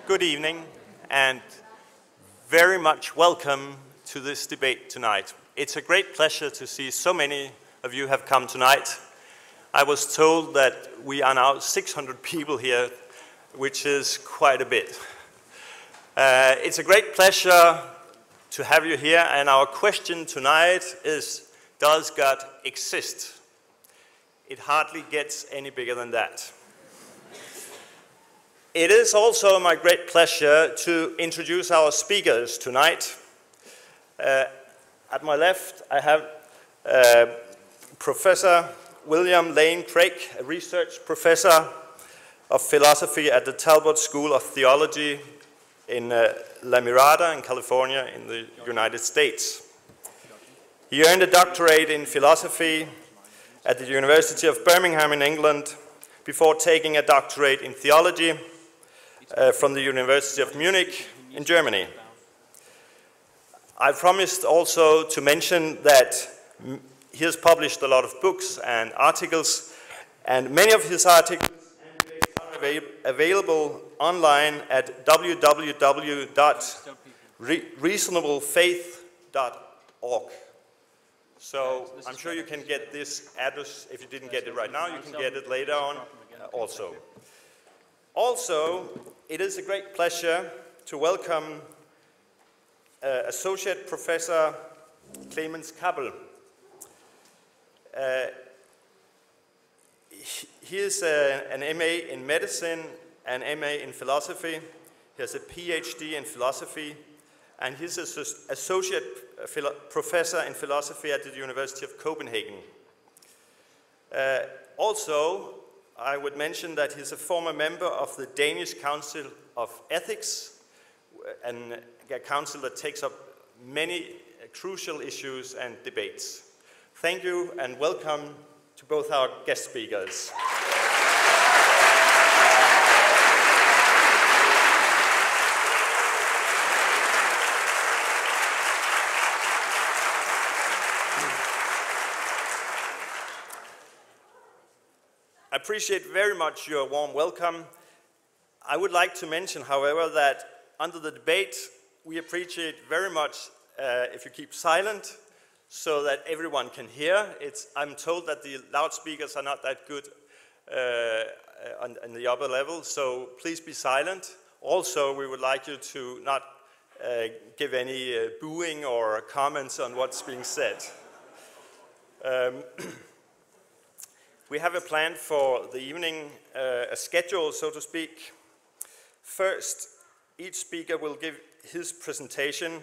Good evening, and very much welcome to this debate tonight. It's a great pleasure to see so many of you have come tonight. I was told that we are now 600 people here, which is quite a bit. It's a great pleasure to have you here, and our question tonight is, does God exist? It hardly gets any bigger than that. It is also my great pleasure to introduce our speakers tonight. At my left, I have Professor William Lane Craig, a research professor of philosophy at the Talbot School of Theology in La Mirada in California in the United States. He earned a doctorate in philosophy at the University of Birmingham in England before taking a doctorate in theology from the University of Munich in Germany. I promised also to mention that he has published a lot of books and articles, and many of his articles are available online at www.reasonablefaith.org. So I'm sure you can get this address. If you didn't get it right now, you can get it later on also. Also, it is a great pleasure to welcome Associate Professor Klemens Kappel. He is an MA in medicine and MA in philosophy. He has a PhD in philosophy, and he's an associate professor in philosophy at the University of Copenhagen. Also, I would mention that he's a former member of the Danish Council of Ethics, and a council that takes up many crucial issues and debates. Thank you and welcome to both our guest speakers. I appreciate very much your warm welcome. I would like to mention, however, that under the debate, we appreciate very much if you keep silent so that everyone can hear. I'm told that the loudspeakers are not that good on the upper level, so please be silent. Also, we would like you to not give any booing or comments on what's being said. We have a plan for the evening, a schedule, so to speak. First, each speaker will give his presentation,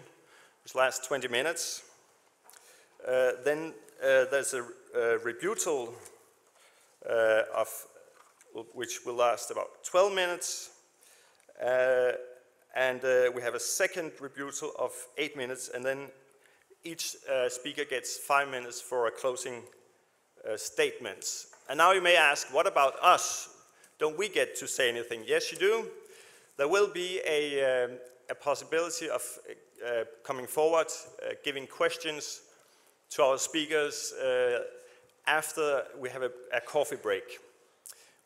which lasts 20 minutes. Then there's a rebuttal which will last about 12 minutes. And we have a second rebuttal of 8 minutes, and then each speaker gets 5 minutes for a closing statements. And now you may ask, what about us? Don't we get to say anything? Yes, you do. There will be a possibility of coming forward, giving questions to our speakers after we have a coffee break.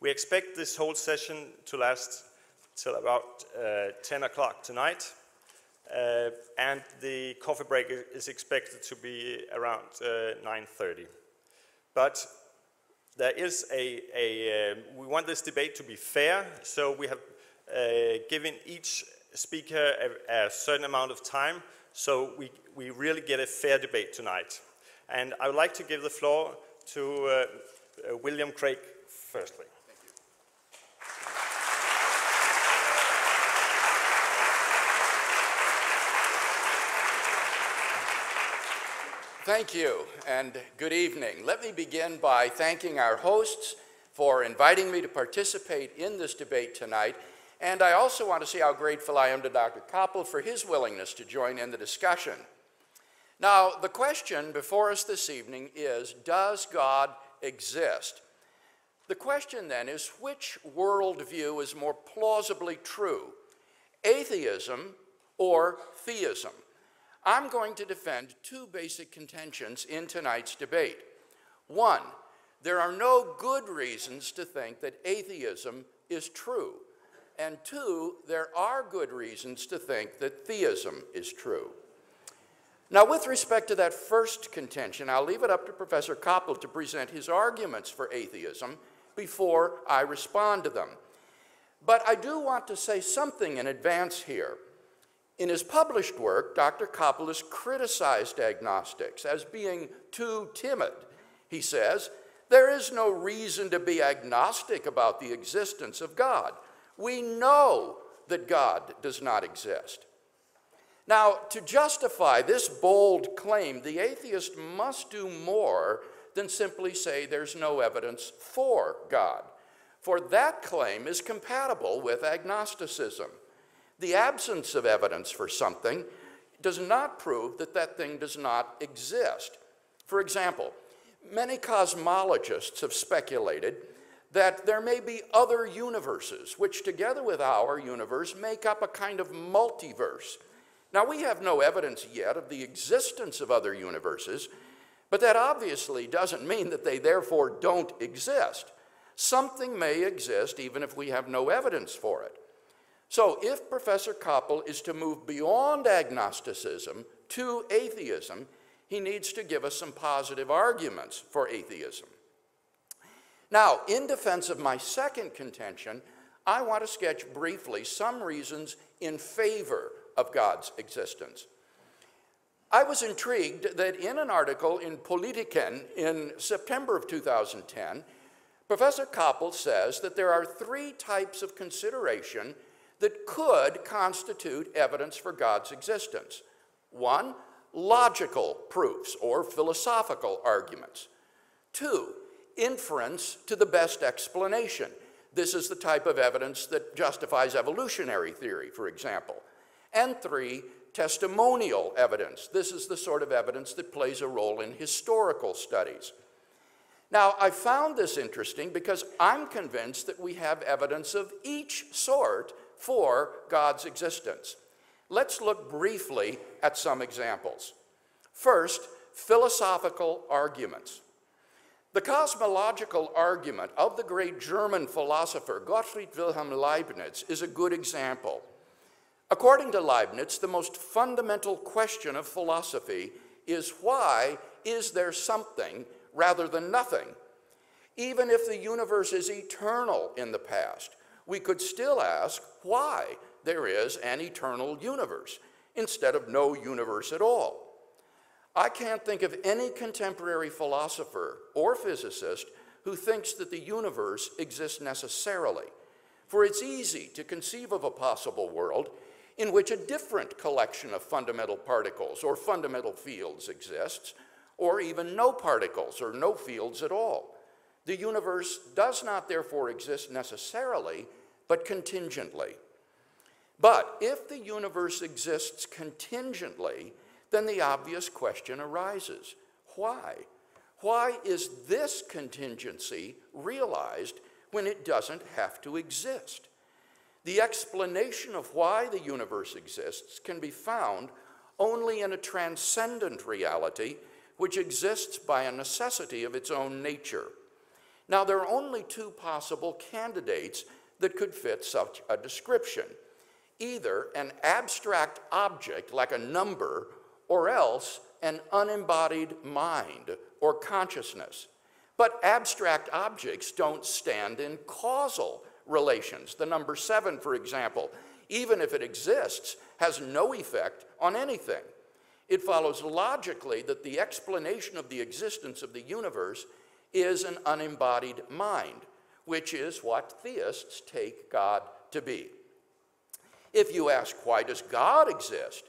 We expect this whole session to last till about 10 o'clock tonight, and the coffee break is expected to be around 9:30. But there is we want this debate to be fair, so we have given each speaker a certain amount of time, so we really get a fair debate tonight. And I would like to give the floor to William Craig firstly. Thank you, and good evening. Let me begin by thanking our hosts for inviting me to participate in this debate tonight, and I also want to say how grateful I am to Dr. Kappel for his willingness to join in the discussion. Now, the question before us this evening is, does God exist? The question then is, which worldview is more plausibly true, atheism or theism? I'm going to defend two basic contentions in tonight's debate. One, there are no good reasons to think that atheism is true. And two, there are good reasons to think that theism is true. Now, with respect to that first contention, I'll leave it up to Professor Kappel to present his arguments for atheism before I respond to them. But I do want to say something in advance here. In his published work, Dr. Kappel has criticized agnostics as being too timid. He says, there is no reason to be agnostic about the existence of God. We know that God does not exist. Now, to justify this bold claim, the atheist must do more than simply say there's no evidence for God, for that claim is compatible with agnosticism. The absence of evidence for something does not prove that that thing does not exist. For example, many cosmologists have speculated that there may be other universes, which together with our universe make up a kind of multiverse. Now, we have no evidence yet of the existence of other universes, but that obviously doesn't mean that they therefore don't exist. Something may exist even if we have no evidence for it. So if Professor Kappel is to move beyond agnosticism to atheism, he needs to give us some positive arguments for atheism. Now, in defense of my second contention, I want to sketch briefly some reasons in favor of God's existence. I was intrigued that in an article in Politiken in September of 2010, Professor Kappel says that there are three types of consideration that could constitute evidence for God's existence. One, logical proofs or philosophical arguments. Two, inference to the best explanation. This is the type of evidence that justifies evolutionary theory, for example. And three, testimonial evidence. This is the sort of evidence that plays a role in historical studies. Now, I found this interesting because I'm convinced that we have evidence of each sort for God's existence. Let's look briefly at some examples. First, philosophical arguments. The cosmological argument of the great German philosopher Gottfried Wilhelm Leibniz is a good example. According to Leibniz, the most fundamental question of philosophy is why is there something rather than nothing? Even if the universe is eternal in the past, we could still ask why there is an eternal universe instead of no universe at all. I can't think of any contemporary philosopher or physicist who thinks that the universe exists necessarily, for it's easy to conceive of a possible world in which a different collection of fundamental particles or fundamental fields exists, or even no particles or no fields at all. The universe does not therefore exist necessarily, but contingently. But if the universe exists contingently, then the obvious question arises. Why? Why is this contingency realized when it doesn't have to exist? The explanation of why the universe exists can be found only in a transcendent reality which exists by a necessity of its own nature. Now, there are only two possible candidates that could fit such a description. Either an abstract object like a number, or else an unembodied mind or consciousness. But abstract objects don't stand in causal relations. The number 7, for example, even if it exists, has no effect on anything. It follows logically that the explanation of the existence of the universe is an unembodied mind, which is what theists take God to be. If you ask, why does God exist?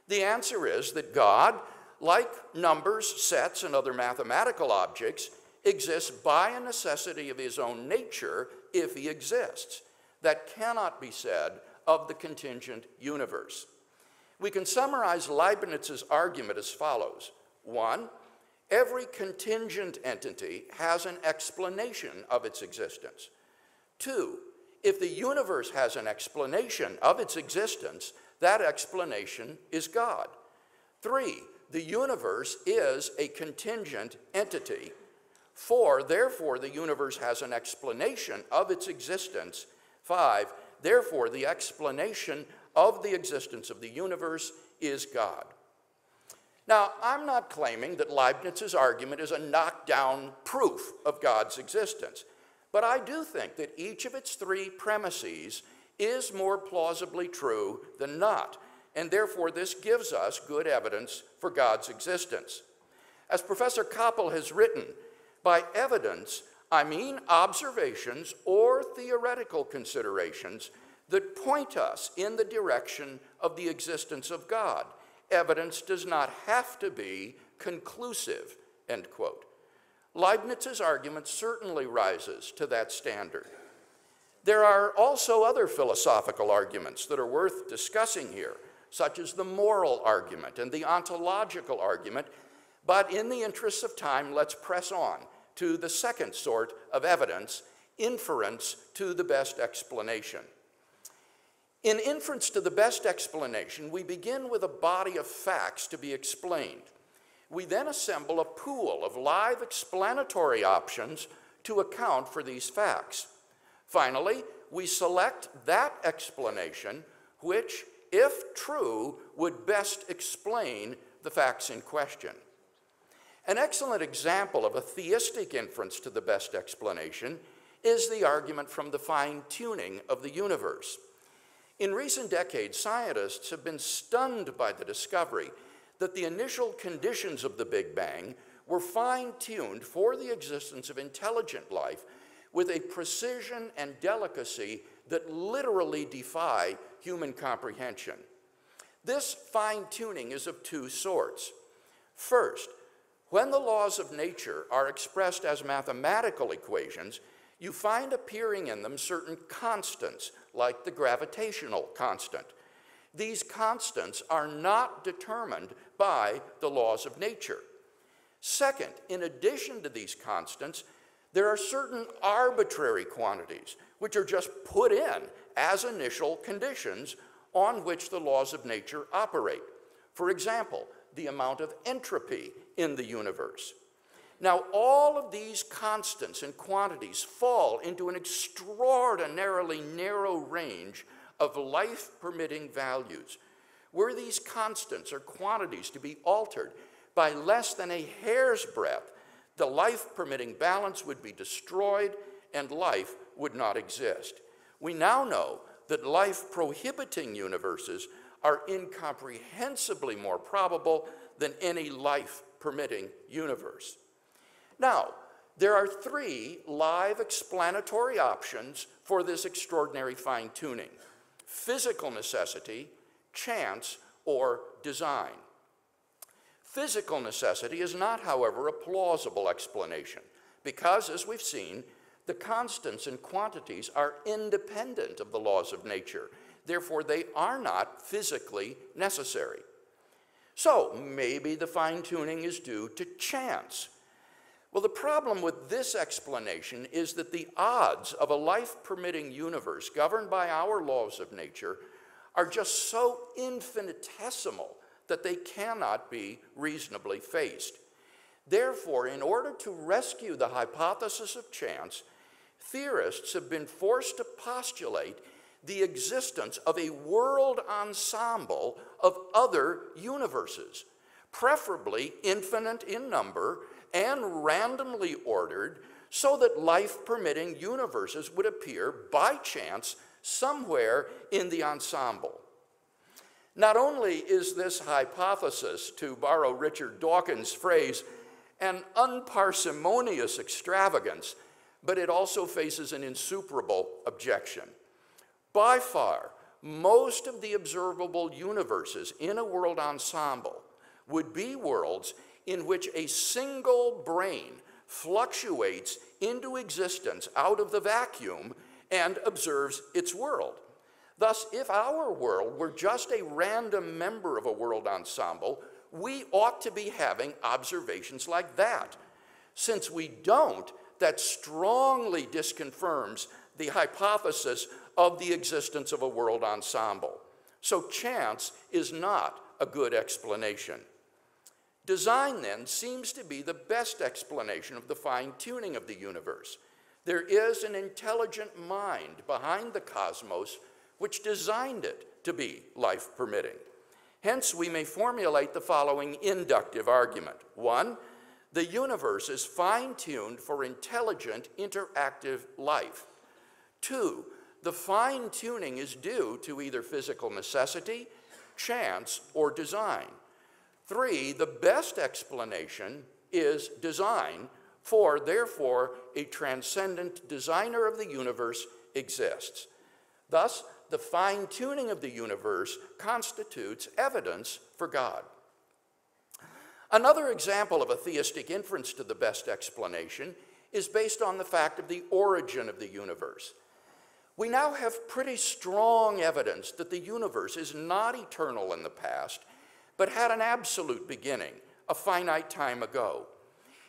The answer is that God, like numbers, sets, and other mathematical objects, exists by a necessity of his own nature if he exists. That cannot be said of the contingent universe. We can summarize Leibniz's argument as follows. 1, every contingent entity has an explanation of its existence. 2, if the universe has an explanation of its existence, that explanation is God. 3, the universe is a contingent entity. 4, therefore the universe has an explanation of its existence. 5, Therefore, the explanation of the existence of the universe is God. Now, I'm not claiming that Leibniz's argument is a knockdown proof of God's existence, but I do think that each of its three premises is more plausibly true than not, and therefore this gives us good evidence for God's existence. As Professor Kappel has written, by evidence, I mean observations or theoretical considerations that point us in the direction of the existence of God. Evidence does not have to be conclusive, end quote. Leibniz's argument certainly rises to that standard. There are also other philosophical arguments that are worth discussing here, such as the moral argument and the ontological argument, but in the interests of time, let's press on to the second sort of evidence, inference to the best explanation. In inference to the best explanation, we begin with a body of facts to be explained. We then assemble a pool of live explanatory options to account for these facts. Finally, we select that explanation which, if true, would best explain the facts in question. An excellent example of a theistic inference to the best explanation is the argument from the fine-tuning of the universe. In recent decades, scientists have been stunned by the discovery that the initial conditions of the Big Bang were fine-tuned for the existence of intelligent life with a precision and delicacy that literally defy human comprehension. This fine-tuning is of two sorts. First, when the laws of nature are expressed as mathematical equations, you find appearing in them certain constants, like the gravitational constant. These constants are not determined by the laws of nature. Second, in addition to these constants, there are certain arbitrary quantities which are just put in as initial conditions on which the laws of nature operate. For example, the amount of entropy in the universe. Now, all of these constants and quantities fall into an extraordinarily narrow range of life-permitting values. Were these constants or quantities to be altered by less than a hair's breadth, the life-permitting balance would be destroyed and life would not exist. We now know that life-prohibiting universes are incomprehensibly more probable than any life-permitting universe. Now, there are three live explanatory options for this extraordinary fine-tuning: physical necessity, chance, or design. Physical necessity is not, however, a plausible explanation because, as we've seen, the constants and quantities are independent of the laws of nature. Therefore, they are not physically necessary. So, maybe the fine-tuning is due to chance. Well, the problem with this explanation is that the odds of a life-permitting universe governed by our laws of nature are just so infinitesimal that they cannot be reasonably faced. Therefore, in order to rescue the hypothesis of chance, theorists have been forced to postulate the existence of a world ensemble of other universes, preferably infinite in number and randomly ordered, so that life-permitting universes would appear by chance somewhere in the ensemble. Not only is this hypothesis, to borrow Richard Dawkins' phrase, an unparsimonious extravagance, but it also faces an insuperable objection. By far, most of the observable universes in a world ensemble would be worlds in which a single brain fluctuates into existence out of the vacuum and observes its world. Thus, if our world were just a random member of a world ensemble, we ought to be having observations like that. Since we don't, that strongly disconfirms the hypothesis of the existence of a world ensemble. So chance is not a good explanation. Design, then, seems to be the best explanation of the fine-tuning of the universe. There is an intelligent mind behind the cosmos which designed it to be life-permitting. Hence, we may formulate the following inductive argument. 1, the universe is fine-tuned for intelligent, interactive life. 2, the fine-tuning is due to either physical necessity, chance, or design. 3, the best explanation is design, for therefore a transcendent designer of the universe exists. Thus, the fine-tuning of the universe constitutes evidence for God. Another example of a theistic inference to the best explanation is based on the fact of the origin of the universe. We now have pretty strong evidence that the universe is not eternal in the past, but had an absolute beginning, a finite time ago.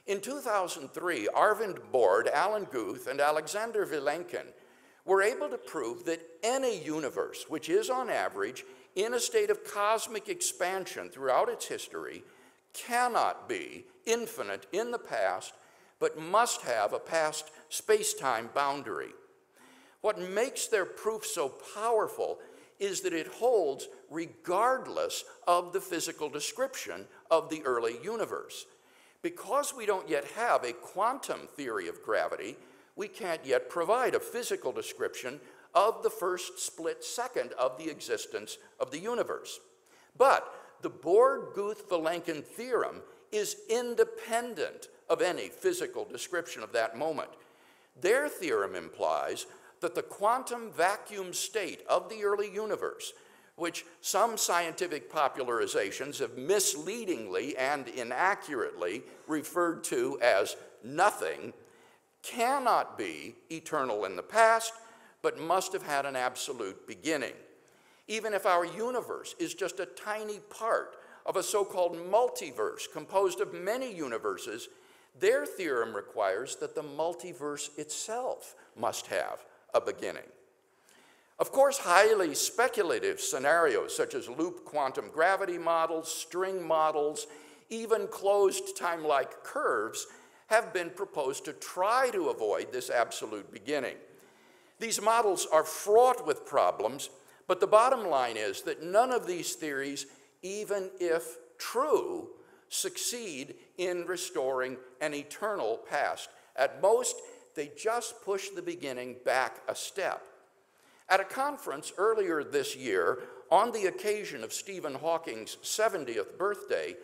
In 2003, Arvind Borde, Alan Guth, and Alexander Vilenkin were able to prove that any universe, which is on average in a state of cosmic expansion throughout its history, cannot be infinite in the past, but must have a past space-time boundary. What makes their proof so powerful is that it holds regardless of the physical description of the early universe. Because we don't yet have a quantum theory of gravity, we can't yet provide a physical description of the first split second of the existence of the universe. But the Borde-Guth-Vilenkin theorem is independent of any physical description of that moment. Their theorem implies that the quantum vacuum state of the early universe, which some scientific popularizations have misleadingly and inaccurately referred to as nothing, cannot be eternal in the past, but must have had an absolute beginning. Even if our universe is just a tiny part of a so-called multiverse composed of many universes, their theorem requires that the multiverse itself must have a beginning. Of course, highly speculative scenarios such as loop quantum gravity models, string models, even closed time-like curves have been proposed to try to avoid this absolute beginning. These models are fraught with problems, but the bottom line is that none of these theories, even if true, succeed in restoring an eternal past. At most, they just push the beginning back a step. At a conference earlier this year, on the occasion of Stephen Hawking's 70th birthday,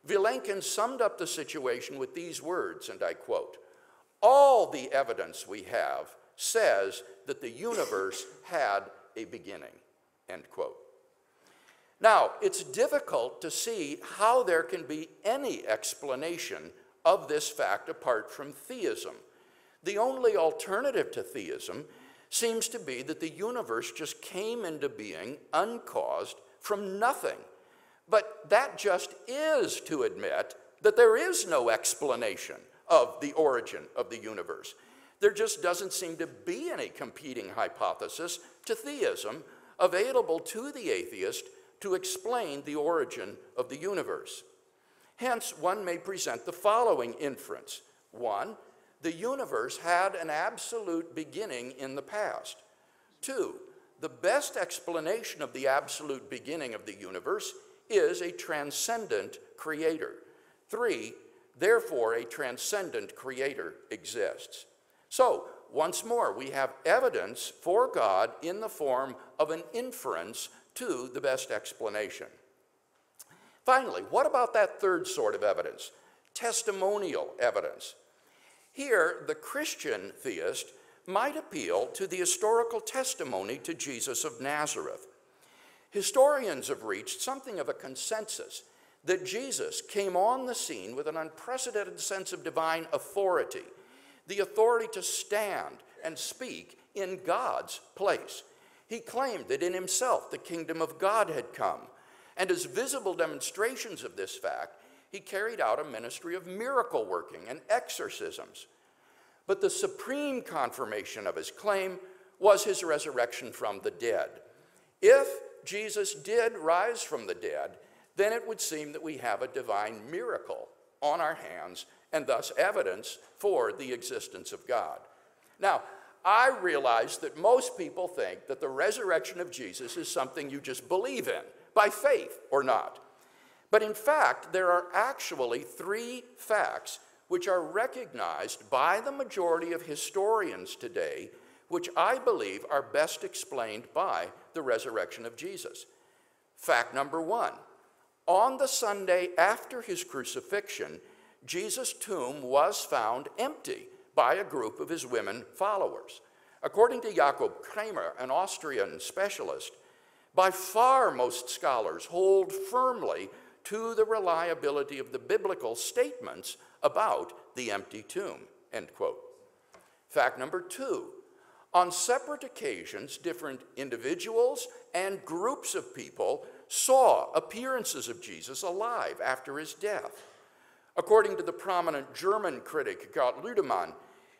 Vilenkin summed up the situation with these words, and I quote, "All the evidence we have says that the universe had a beginning," end quote. Now, it's difficult to see how there can be any explanation of this fact apart from theism. The only alternative to theism seems to be that the universe just came into being uncaused from nothing. But that just is to admit that there is no explanation of the origin of the universe. There just doesn't seem to be any competing hypothesis to theism available to the atheist to explain the origin of the universe. Hence, one may present the following inference. 1, the universe had an absolute beginning in the past. 2, the best explanation of the absolute beginning of the universe is a transcendent creator. 3, therefore a transcendent creator exists. So, once more, we have evidence for God in the form of an inference to the best explanation. Finally, what about that third sort of evidence? Testimonial evidence. Here, the Christian theist might appeal to the historical testimony to Jesus of Nazareth. Historians have reached something of a consensus that Jesus came on the scene with an unprecedented sense of divine authority, the authority to stand and speak in God's place. He claimed that in himself the kingdom of God had come, and as visible demonstrations of this fact, he carried out a ministry of miracle working and exorcisms. But the supreme confirmation of his claim was his resurrection from the dead. If Jesus did rise from the dead, then it would seem that we have a divine miracle on our hands and thus evidence for the existence of God. Now, I realize that most people think that the resurrection of Jesus is something you just believe in, by faith or not. But in fact, there are actually 3 facts which are recognized by the majority of historians today, which I believe are best explained by the resurrection of Jesus. Fact number 1, on the Sunday after his crucifixion, Jesus' tomb was found empty by a group of his women followers. According to Jakob Kramer, an Austrian specialist, by far most scholars hold firmly to the reliability of the biblical statements about the empty tomb, end quote. Fact number 2, on separate occasions, different individuals and groups of people saw appearances of Jesus alive after his death. According to the prominent German critic Gott Lüdemann,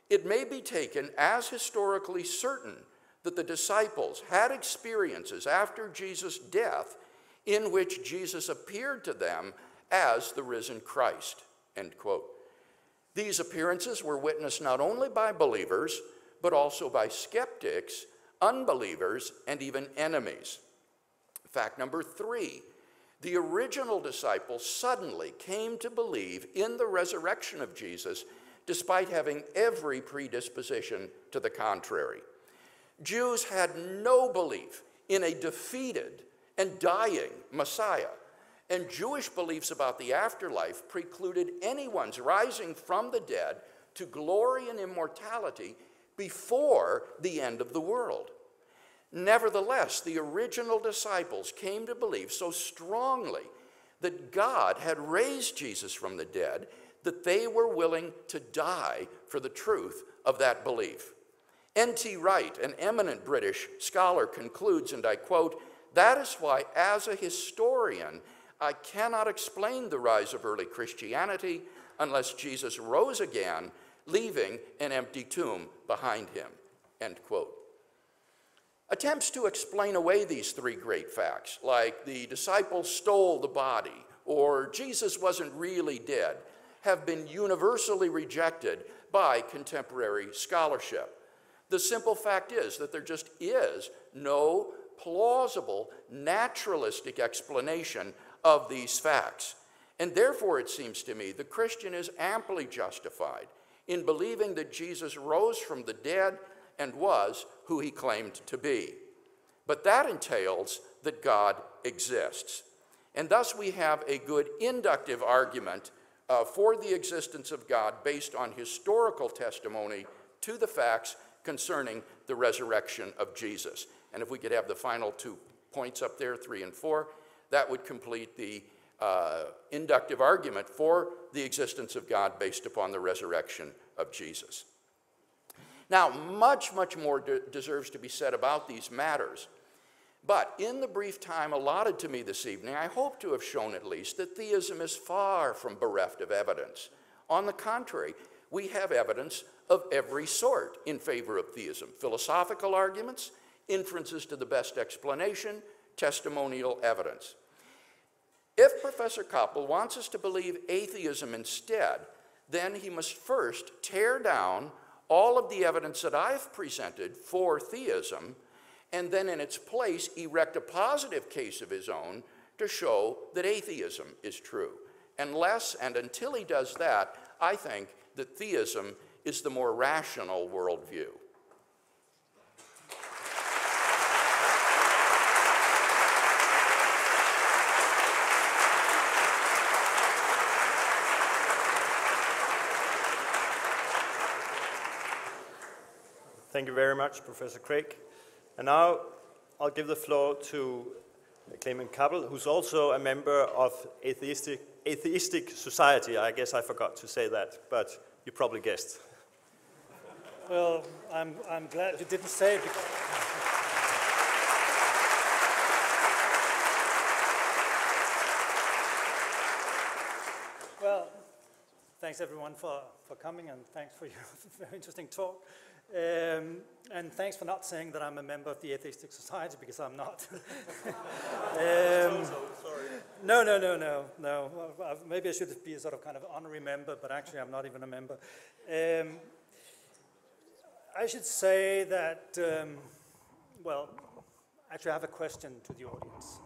it may be taken as historically certain that the disciples had experiences after Jesus' death in which Jesus appeared to them as the risen Christ, end quote. These appearances were witnessed not only by believers, but also by skeptics, unbelievers, and even enemies. Fact number 3, the original disciples suddenly came to believe in the resurrection of Jesus despite having every predisposition to the contrary. Jews had no belief in a defeated and dying Messiah, and Jewish beliefs about the afterlife precluded anyone's rising from the dead to glory and immortality before the end of the world. Nevertheless, the original disciples came to believe so strongly that God had raised Jesus from the dead that they were willing to die for the truth of that belief. N.T. Wright, an eminent British scholar, concludes, and I quote, "That is why, as a historian, I cannot explain the rise of early Christianity unless Jesus rose again, leaving an empty tomb behind him," end quote. Attempts to explain away these 3 great facts, like the disciples stole the body or Jesus wasn't really dead, have been universally rejected by contemporary scholarship. The simple fact is that there just is no plausible, naturalistic explanation of these facts. And therefore, it seems to me, the Christian is amply justified in believing that Jesus rose from the dead and was who he claimed to be. But that entails that God exists. And thus we have a good inductive argument for the existence of God based on historical testimony to the facts concerning the resurrection of Jesus. And if we could have the final 2 points up there, 3 and 4, that would complete the inductive argument for the existence of God based upon the resurrection of Jesus. Now, much more deserves to be said about these matters. But in the brief time allotted to me this evening, I hope to have shown at least that theism is far from bereft of evidence. On the contrary, we have evidence of every sort in favor of theism: philosophical arguments, inferences to the best explanation, testimonial evidence. If Professor Kappel wants us to believe atheism instead, then he must first tear down all of the evidence that I've presented for theism, and then in its place erect a positive case of his own to show that atheism is true. Unless and until he does that, I think that theism is the more rational worldview. Thank you very much, Professor Craig. And now I'll give the floor to Klemens Kappel, who's also a member of Atheistic Society. I guess I forgot to say that, but you probably guessed. Well, I'm glad you didn't say it. Well, thanks everyone for coming, and thanks for your very interesting talk. And thanks for not saying that I'm a member of the Atheistic Society, because I'm not. Sorry. No. Well, maybe I should be a sort of kind of honorary member, but actually I'm not even a member. I should say that, well, actually I have a question to the audience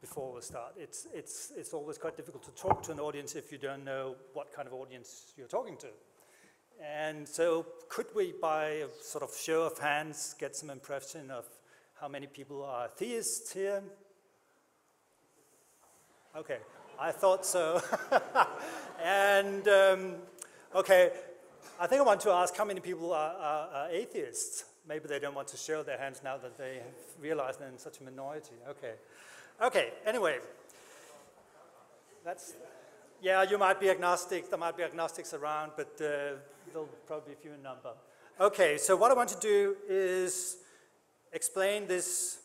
before we start. It's always quite difficult to talk to an audience if you don't know what kind of audience you're talking to. And so could we, by a sort of show of hands, get some impression of how many people are theists here? Okay, I thought so. And, okay, I think I want to ask how many people are atheists. Maybe they don't want to show their hands now that they have realized they're in such a minority. Okay. Okay, anyway. That's, yeah, you might be agnostic. There might be agnostics around, but there'll probably be few in number. Okay, so what I want to do is explain this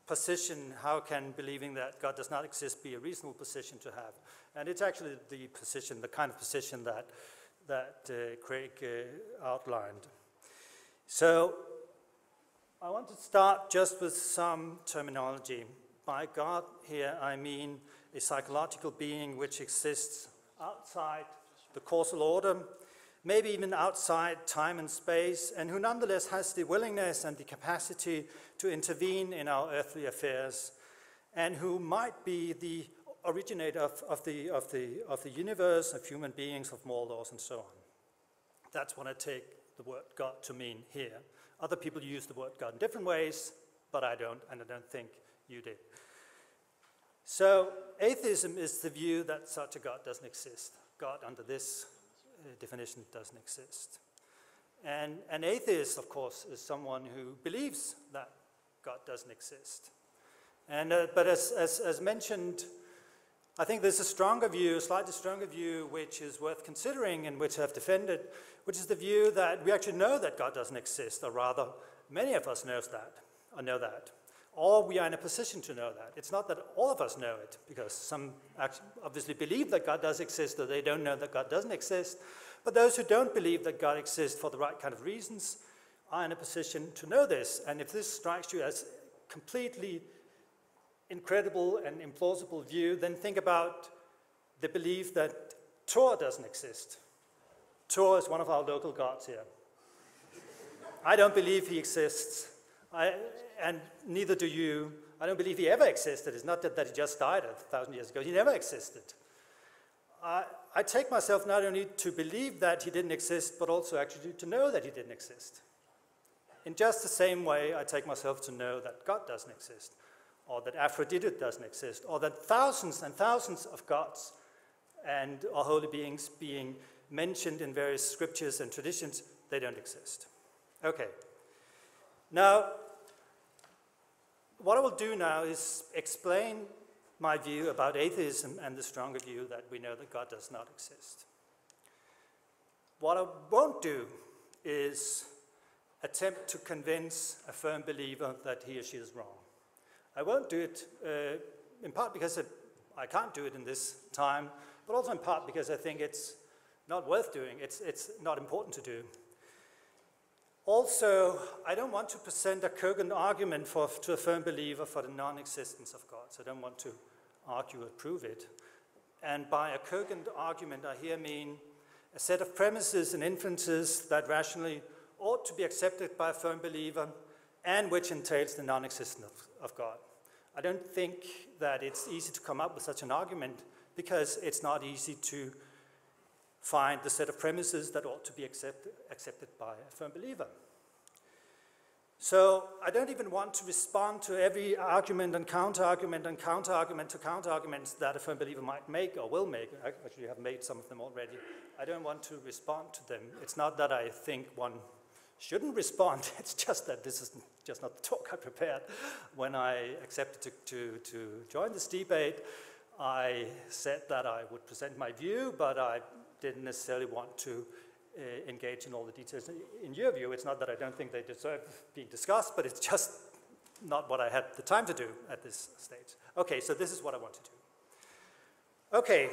position. How can believing that God does not exist be a reasonable position to have? And it's actually the position, the kind of position that Craig outlined. So I want to start just with some terminology. By God here I mean a psychological being which exists outside the causal order, maybe even outside time and space, and who nonetheless has the willingness and the capacity to intervene in our earthly affairs, and who might be the originator of the universe, of human beings, of moral laws, and so on. That's what I take the word God to mean here. Other people use the word God in different ways, but I don't, and I don't think you did. So atheism is the view that such a God doesn't exist. God under this definition doesn't exist. And an atheist, of course, is someone who believes that God doesn't exist. And, but as mentioned, I think there's a stronger view, a slightly stronger view, which is worth considering and which I've defended, which is the view that we actually know that God doesn't exist, or rather, many of us know that. Or we are in a position to know that. It's not that all of us know it, because some obviously believe that God does exist, or they don't know that God doesn't exist. But those who don't believe that God exists for the right kind of reasons are in a position to know this. And if this strikes you as completely incredible and implausible view, then think about the belief that Thor doesn't exist. Thor is one of our local gods here. I don't believe he exists. And neither do you. I don't believe he ever existed. It's not that he just died 1,000 years ago. He never existed. I take myself not only to believe that he didn't exist, but also actually to know that he didn't exist. In just the same way, I take myself to know that God doesn't exist, or that Aphrodite doesn't exist, or that thousands and thousands of gods and or holy beings being mentioned in various scriptures and traditions, they don't exist. Okay. Now, what I will do now is explain my view about atheism and the stronger view that we know that God does not exist. What I won't do is attempt to convince a firm believer that he or she is wrong. I won't do it in part because I can't do it in this time, but also in part because I think it's not worth doing. It's not important to do. Also, I don't want to present a cogent argument to a firm believer for the non-existence of God. So I don't want to argue or prove it. And by a cogent argument, I here mean a set of premises and inferences that rationally ought to be accepted by a firm believer and which entails the non-existence of God. I don't think that it's easy to come up with such an argument because it's not easy to find the set of premises that ought to be accepted by a firm believer. So I don't even want to respond to every argument and counter-argument and counter-argument to counter-arguments that a firm believer might make or will make. I actually have made some of them already. I don't want to respond to them. It's not that I think one shouldn't respond. It's just that this is just not the talk I prepared. When I accepted to join this debate, I said that I would present my view, but I didn't necessarily want to engage in all the details. In your view, it's not that I don't think they deserve being discussed, but it's just not what I had the time to do at this stage. Okay, so this is what I want to do. Okay,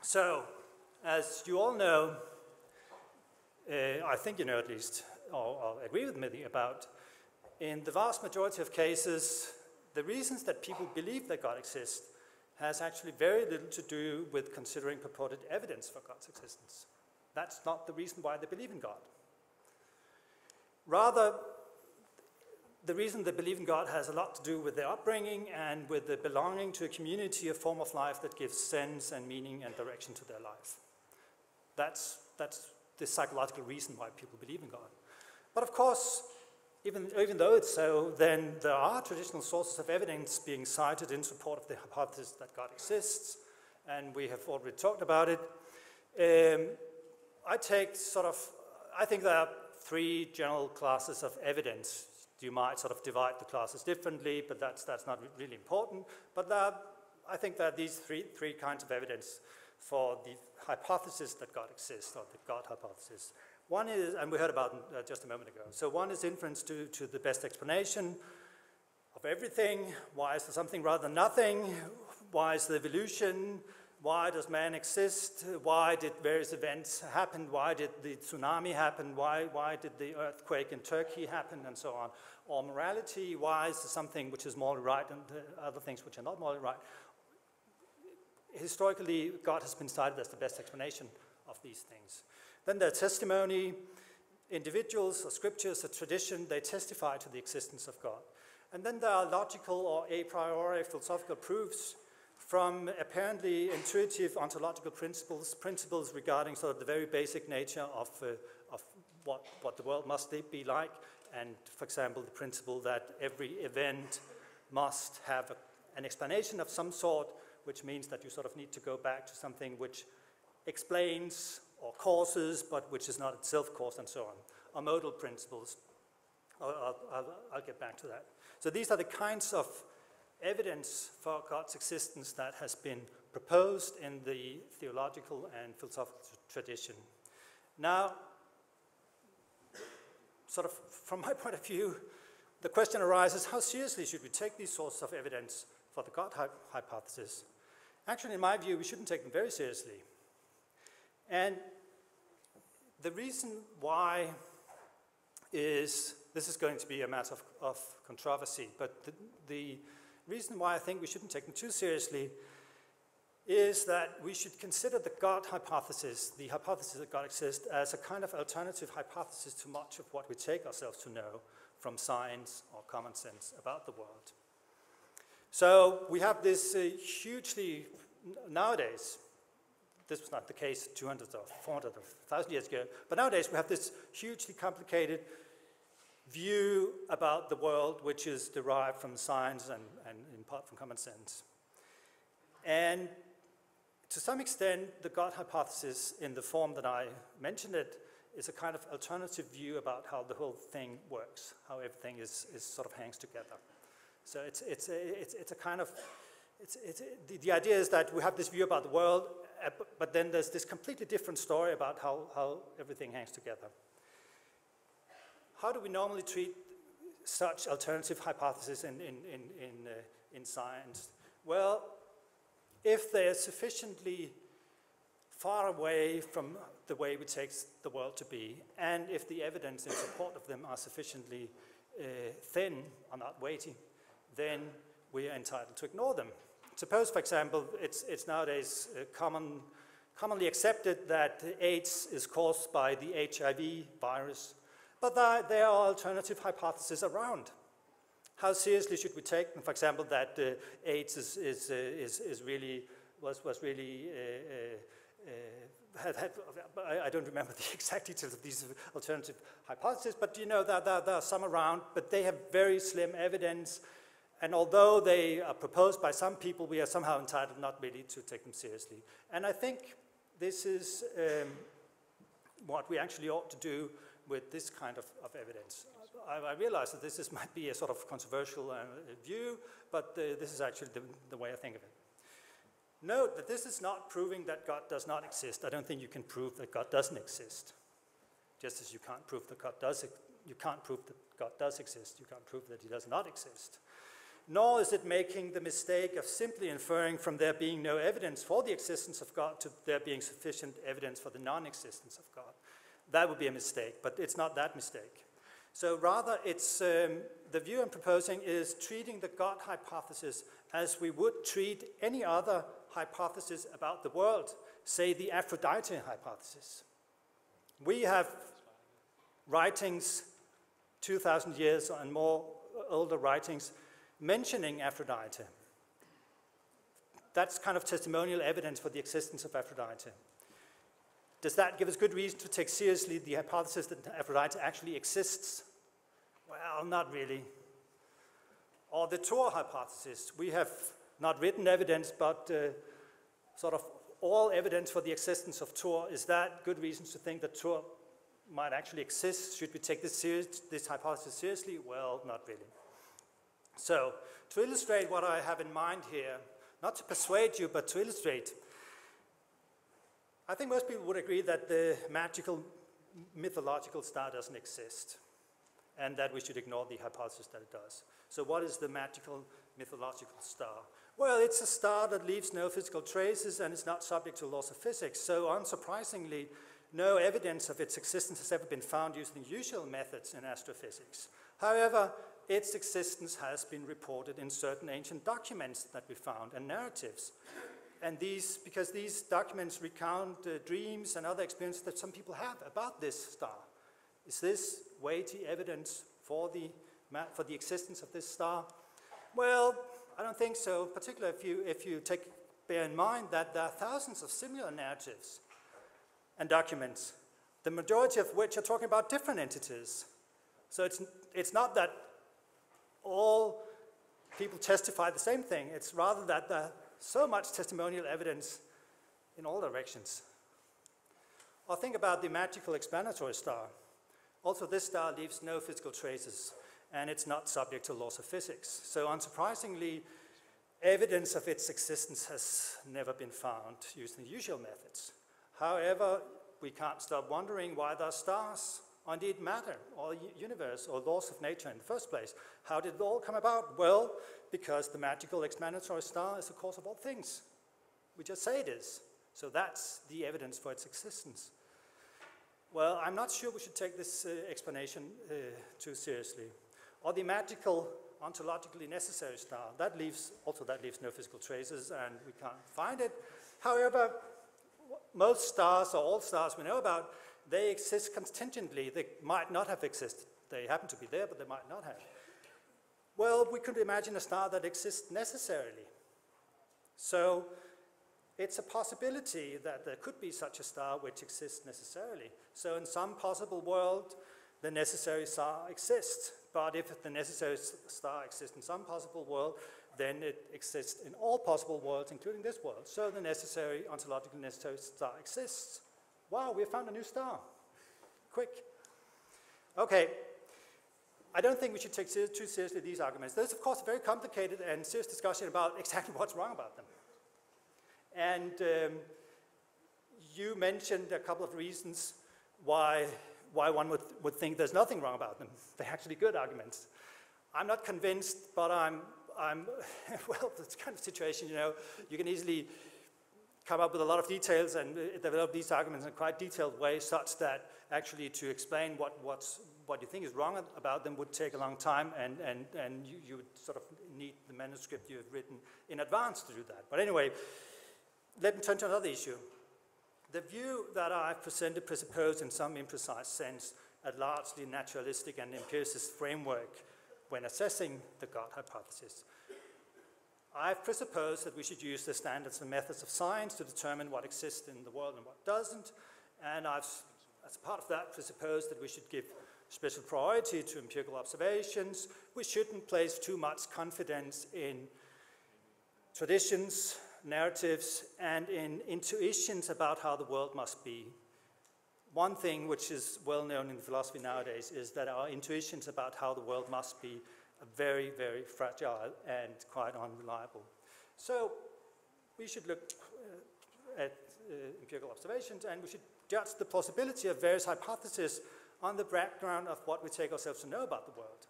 so as you all know, I think you know at least, or agree with me about, in the vast majority of cases, the reasons that people believe that God exists has actually very little to do with considering purported evidence for God's existence. That's not the reason why they believe in God. Rather, the reason they believe in God has a lot to do with their upbringing and with the belonging to a community, a form of life that gives sense and meaning and direction to their life. That's the psychological reason why people believe in God. But of course, even though it's so, then there are traditional sources of evidence being cited in support of the hypothesis that God exists, and we have already talked about it. I think there are three general classes of evidence. You might sort of divide the classes differently, but that's not really important. But I think there are these three kinds of evidence for the hypothesis that God exists, or the God hypothesis. One is, and we heard about it just a moment ago, so one is inference to the best explanation of everything. Why is there something rather than nothing? Why is there evolution? Why does man exist? Why did various events happen? Why did the tsunami happen? Why did the earthquake in Turkey happen, and so on? Or morality, why is there something which is morally right and other things which are not morally right? Historically, God has been cited as the best explanation of these things. Then there's testimony. Individuals or scriptures or tradition, they testify to the existence of God. And then there are logical or a priori philosophical proofs from apparently intuitive ontological principles regarding sort of the very basic nature of what the world must be like. And for example, the principle that every event must have an explanation of some sort, which means that you sort of need to go back to something which explains or causes, but which is not itself caused, and so on. Or modal principles. I'll get back to that. So these are the kinds of evidence for God's existence that has been proposed in the theological and philosophical tradition. Now, sort of from my point of view, the question arises, how seriously should we take these sources of evidence for the God hypothesis? Actually, in my view, we shouldn't take them very seriously. And the reason why is, this is going to be a matter of controversy, but the reason why I think we shouldn't take them too seriously is that we should consider the God hypothesis, the hypothesis that God exists, as a kind of alternative hypothesis to much of what we take ourselves to know from science or common sense about the world. So we have this hugely, nowadays, this was not the case 200 or 400 or 1,000 years ago, but nowadays we have this hugely complicated view about the world which is derived from science and in part from common sense. And to some extent, the God hypothesis in the form that I mentioned it is a kind of alternative view about how the whole thing works, how everything is sort of hangs together. So it's a kind of, the idea is that we have this view about the world, but then there's this completely different story about how everything hangs together. How do we normally treat such alternative hypotheses in science? Well, if they are sufficiently far away from the way we take the world to be, and if the evidence in support of them are sufficiently thin or not weighty, then we are entitled to ignore them. Suppose, for example, it's nowadays commonly accepted that AIDS is caused by the HIV virus, but there are alternative hypotheses around. How seriously should we take them? For example, that AIDS I don't remember the exact details of these alternative hypotheses, but you know that there are some around, but they have very slim evidence. And although they are proposed by some people, we are somehow entitled not really to take them seriously. And I think this is what we actually ought to do with this kind of evidence. I realize that this might be a sort of controversial view, but this is actually the way I think of it. Note that this is not proving that God does not exist. I don't think you can prove that God doesn't exist. Just as you can't prove that God does exist, you can't prove that he does not exist. Nor is it making the mistake of simply inferring from there being no evidence for the existence of God to there being sufficient evidence for the non-existence of God. That would be a mistake, but it's not that mistake. So rather, it's the view I'm proposing is treating the God hypothesis as we would treat any other hypothesis about the world, say the Aphrodite hypothesis. We have writings 2,000 years and more older writings mentioning Aphrodite. That's kind of testimonial evidence for the existence of Aphrodite. Does that give us good reason to take seriously the hypothesis that Aphrodite actually exists? Well, not really. Or the Thor hypothesis. We have not written evidence, but sort of all evidence for the existence of Thor. Is that good reasons to think that Thor might actually exist? Should we take this hypothesis seriously? Well, not really. So, to illustrate what I have in mind here, not to persuade you, but to illustrate, I think most people would agree that the magical, mythological star doesn't exist, and that we should ignore the hypothesis that it does. So what is the magical, mythological star? Well, it's a star that leaves no physical traces and is not subject to laws of physics. So unsurprisingly, no evidence of its existence has ever been found using the usual methods in astrophysics. However, its existence has been reported in certain ancient documents that we found and narratives. And because these documents recount dreams and other experiences that some people have about this star. Is this weighty evidence for the existence of this star? Well, I don't think so, particularly if you bear in mind that there are thousands of similar narratives and documents, the majority of which are talking about different entities. So it's not that all people testify the same thing. It's rather that there's so much testimonial evidence in all directions. Or think about the magical explanatory star. Also, this star leaves no physical traces, and it's not subject to laws of physics. So unsurprisingly, evidence of its existence has never been found using the usual methods. However, we can't stop wondering why there are stars, or indeed matter, or universe, or laws of nature in the first place. How did it all come about? Well, because the magical explanatory star is the cause of all things. We just say it is. So that's the evidence for its existence. Well, I'm not sure we should take this explanation too seriously. Or the magical, ontologically necessary star, that leaves no physical traces, and we can't find it. However, most stars, or all stars we know about, they exist contingently. They might not have existed. They happen to be there, but they might not have. Well, we could imagine a star that exists necessarily. So it's a possibility that there could be such a star which exists necessarily. So in some possible world, the necessary star exists. But if the necessary star exists in some possible world, then it exists in all possible worlds, including this world. So the necessary, ontologically necessary star exists. Wow, we found a new star. Quick. Okay. I don't think we should take too seriously these arguments. There's, of course, a very complicated and serious discussion about exactly what's wrong about them. And you mentioned a couple of reasons why one would think there's nothing wrong about them. They're actually good arguments. I'm not convinced, but I'm well, this kind of situation, you know, you can easily come up with a lot of details and develop these arguments in a quite detailed way, such that actually to explain what you think is wrong about them would take a long time, and you would sort of need the manuscript you have written in advance to do that. But anyway, let me turn to another issue. The view that I've presented presupposes in some imprecise sense a largely naturalistic and empiricist framework when assessing the God hypothesis. I've presupposed that we should use the standards and methods of science to determine what exists in the world and what doesn't, and I've, as part of that, presupposed that we should give special priority to empirical observations. We shouldn't place too much confidence in traditions, narratives, and in intuitions about how the world must be. One thing which is well known in philosophy nowadays is that our intuitions about how the world must be are very, very fragile and quite unreliable. So we should look at empirical observations, and we should judge the plausibility of various hypotheses on the background of what we take ourselves to know about the world.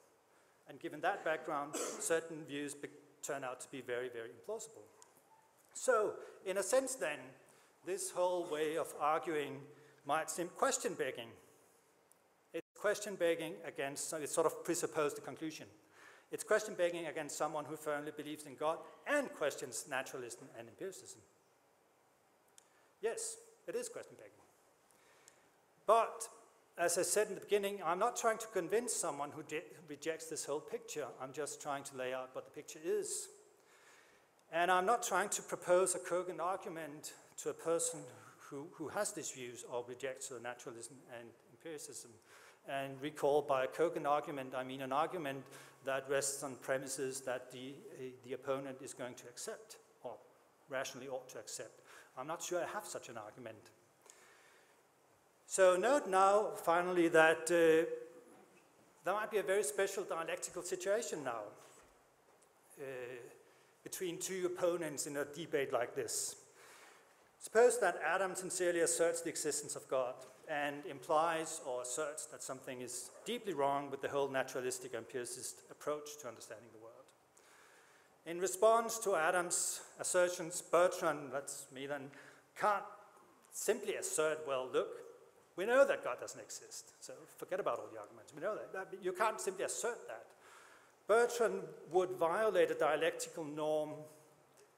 And given that background, certain views turn out to be very, very implausible. So, in a sense then, this whole way of arguing might seem question-begging. It's question-begging against, it sort of presupposed a conclusion. It's question-begging against someone who firmly believes in God and questions naturalism and empiricism. Yes, it is question-begging. But as I said in the beginning, I'm not trying to convince someone who rejects this whole picture. I'm just trying to lay out what the picture is. And I'm not trying to propose a cogent argument to a person who has these views or rejects naturalism and empiricism. And recall by a cogent argument, I mean an argument that rests on premises that the opponent is going to accept or rationally ought to accept. I'm not sure I have such an argument. So note now, finally, that there might be a very special dialectical situation now between two opponents in a debate like this. Suppose that Adam sincerely asserts the existence of God and implies or asserts that something is deeply wrong with the whole naturalistic empiricist approach to understanding the world. In response to Adam's assertions, Bertrand, that's me then, can't simply assert, well, look, we know that God doesn't exist, so forget about all the arguments. We know that. You can't simply assert that. Bertrand would violate a dialectical norm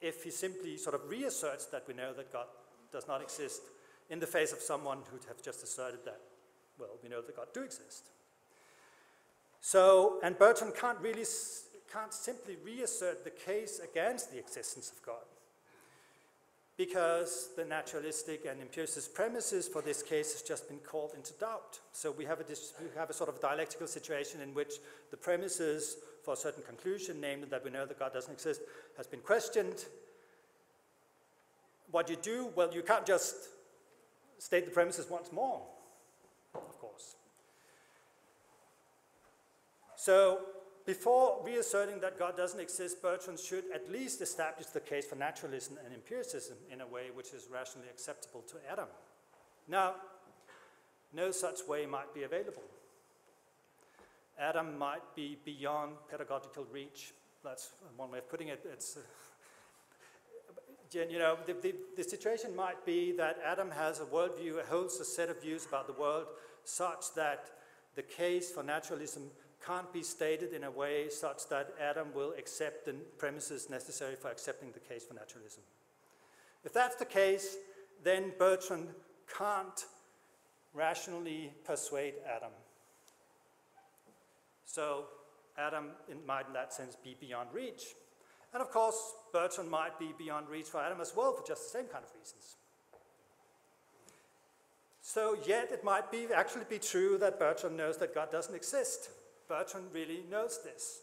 if he simply sort of reasserts that we know that God does not exist in the face of someone who would have just asserted that, well, we know that God do exist. So, and Bertrand can't simply reassert the case against the existence of God, because the naturalistic and empiricist premises for this case has just been called into doubt. So we have a sort of dialectical situation in which the premises for a certain conclusion, namely that we know that God doesn't exist, has been questioned. What you do, well, you can't just state the premises once more, of course. So before reasserting that God doesn't exist, Bertrand should at least establish the case for naturalism and empiricism in a way which is rationally acceptable to Adam. Now, no such way might be available. Adam might be beyond pedagogical reach. That's one way of putting it. It's, you know, the situation might be that Adam has a worldview, holds a set of views about the world such that the case for naturalism can't be stated in a way such that Adam will accept the premises necessary for accepting the case for naturalism. If that's the case, then Bertrand can't rationally persuade Adam. So Adam might, in that sense, be beyond reach. And of course, Bertrand might be beyond reach for Adam as well for just the same kind of reasons. So yet it might actually be true that Bertrand knows that God doesn't exist. Bertrand really knows this.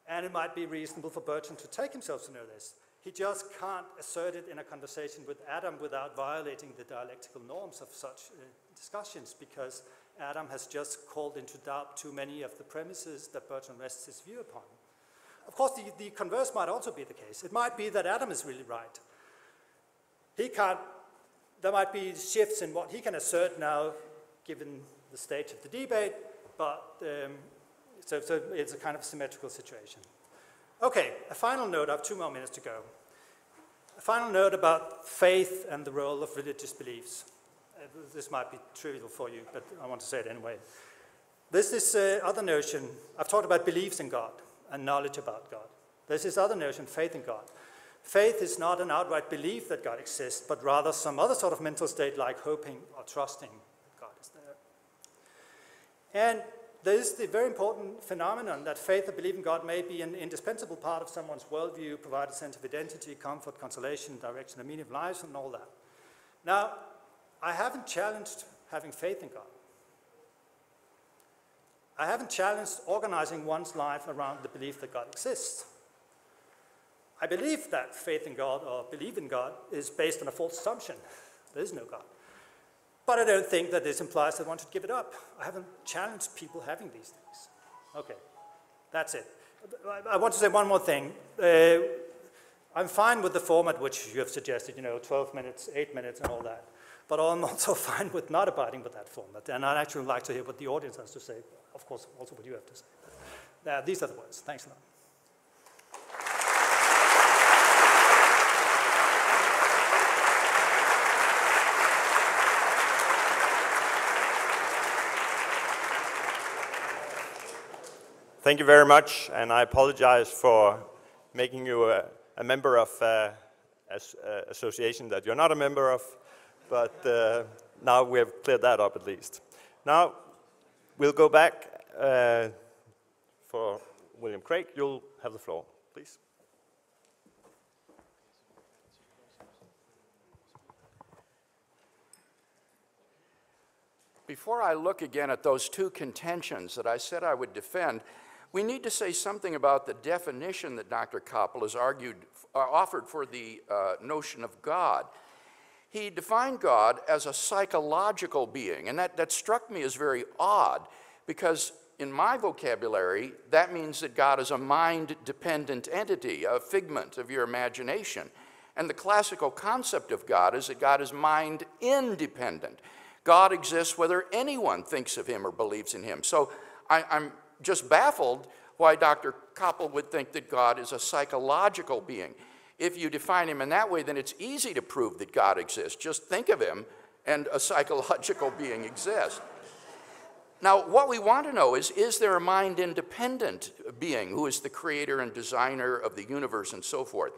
And it might be reasonable for Bertrand to take himself to know this. He just can't assert it in a conversation with Adam without violating the dialectical norms of such discussions, because Adam has just called into doubt too many of the premises that Bertrand rests his view upon. Of course, the converse might also be the case. It might be that Adam is really right. There might be shifts in what he can assert now, given the stage of the debate, but so it's a kind of symmetrical situation. Okay, a final note. I have 2 more minutes to go. A final note about faith and the role of religious beliefs. This might be trivial for you, but I want to say it anyway. There's this other notion. I've talked about beliefs in God and knowledge about God. There's this other notion, faith in God. Faith is not an outright belief that God exists, but rather some other sort of mental state like hoping or trusting that God is there. And there is the very important phenomenon that faith or belief in God may be an indispensable part of someone's worldview, provide a sense of identity, comfort, consolation, direction, and meaning of life, and all that. Now, I haven't challenged having faith in God. I haven't challenged organizing one's life around the belief that God exists. I believe that faith in God or belief in God is based on a false assumption. There is no God. But I don't think that this implies that one should give it up. I haven't challenged people having these things. Okay, that's it. I want to say one more thing. I'm fine with the format which you have suggested, 12 minutes, 8 minutes, and all that. But I'm also fine with not abiding with that format. And I'd actually like to hear what the audience has to say. Of course, also what you have to say. These are the words. Thanks a lot. Thank you very much, and I apologize for making you a member of an association that you're not a member of, but now we have cleared that up at least. Now, we'll go back for William Craig. You'll have the floor, please. Before I look again at those two contentions that I said I would defend, we need to say something about the definition that Dr. Kappel has offered for the notion of God. He defined God as a psychological being, and that struck me as very odd, because in my vocabulary, that means that God is a mind-dependent entity, a figment of your imagination. And the classical concept of God is that God is mind-independent. God exists whether anyone thinks of him or believes in him. So I'm just baffled why Dr. Kappel would think that God is a psychological being. If you define him in that way, then it's easy to prove that God exists. Just think of him and a psychological being exists. Now, what we want to know is there a mind-independent being who is the creator and designer of the universe and so forth?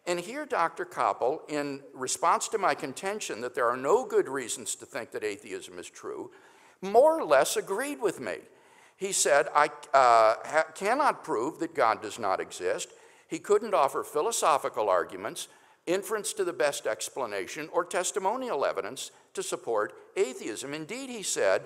And here Dr. Kappel, in response to my contention that there are no good reasons to think that atheism is true, more or less agreed with me. He said, I cannot prove that God does not exist. He couldn't offer philosophical arguments, inference to the best explanation, or testimonial evidence to support atheism. Indeed, he said,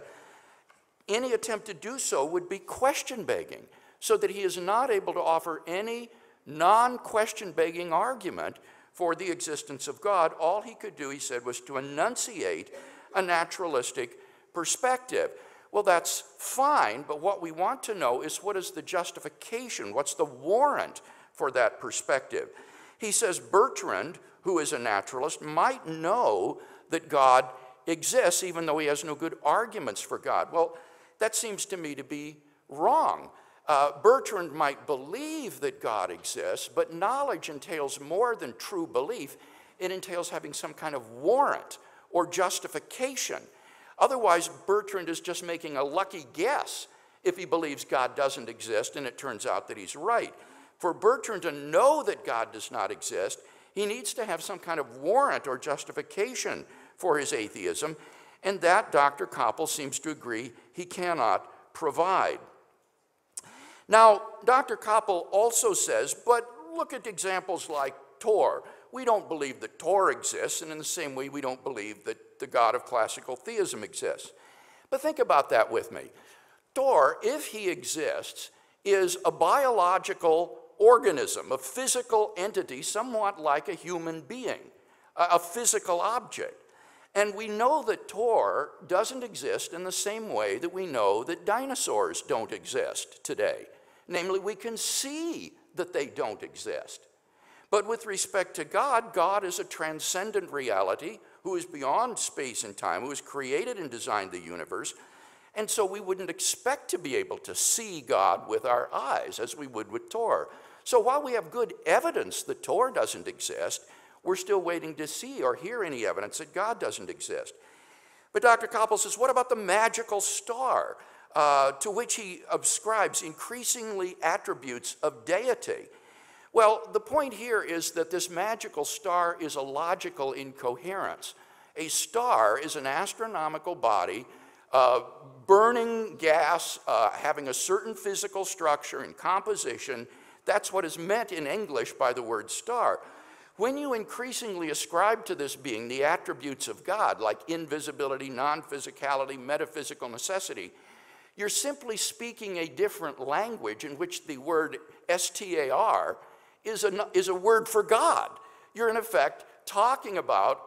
any attempt to do so would be question-begging, so that he is not able to offer any non-question-begging argument for the existence of God. All he could do, he said, was to enunciate a naturalistic perspective. Well, that's fine, but what we want to know is what is the justification, what's the warrant for that perspective? He says Bertrand, who is a naturalist, might know that God exists even though he has no good arguments for God. Well, that seems to me to be wrong. Bertrand might believe that God exists, but knowledge entails more than true belief. It entails having some kind of warrant or justification. Otherwise, Bertrand is just making a lucky guess if he believes God doesn't exist and it turns out that he's right. For Bertrand to know that God does not exist, he needs to have some kind of warrant or justification for his atheism, and that Dr. Kappel seems to agree he cannot provide. Now, Dr. Kappel also says, but look at examples like Thor. We don't believe that Thor exists, and in the same way, we don't believe that the God of classical theism exists. But think about that with me. Thor, if he exists, is a biological organism, a physical entity, somewhat like a human being, a physical object. And we know that Thor doesn't exist in the same way that we know that dinosaurs don't exist today. Namely, we can see that they don't exist. But with respect to God, God is a transcendent reality who is beyond space and time, who has created and designed the universe. And so we wouldn't expect to be able to see God with our eyes as we would with Thor. So while we have good evidence that Thor doesn't exist, we're still waiting to see or hear any evidence that God doesn't exist. But Dr. Kappel says, what about the magical star, to which he ascribes increasingly attributes of deity? Well, the point here is that this magical star is a logical incoherence. A star is an astronomical body, burning gas, having a certain physical structure and composition. That's what is meant in English by the word star. When you increasingly ascribe to this being the attributes of God, like invisibility, non-physicality, metaphysical necessity, you're simply speaking a different language in which the word star is a word for God. You're in effect talking about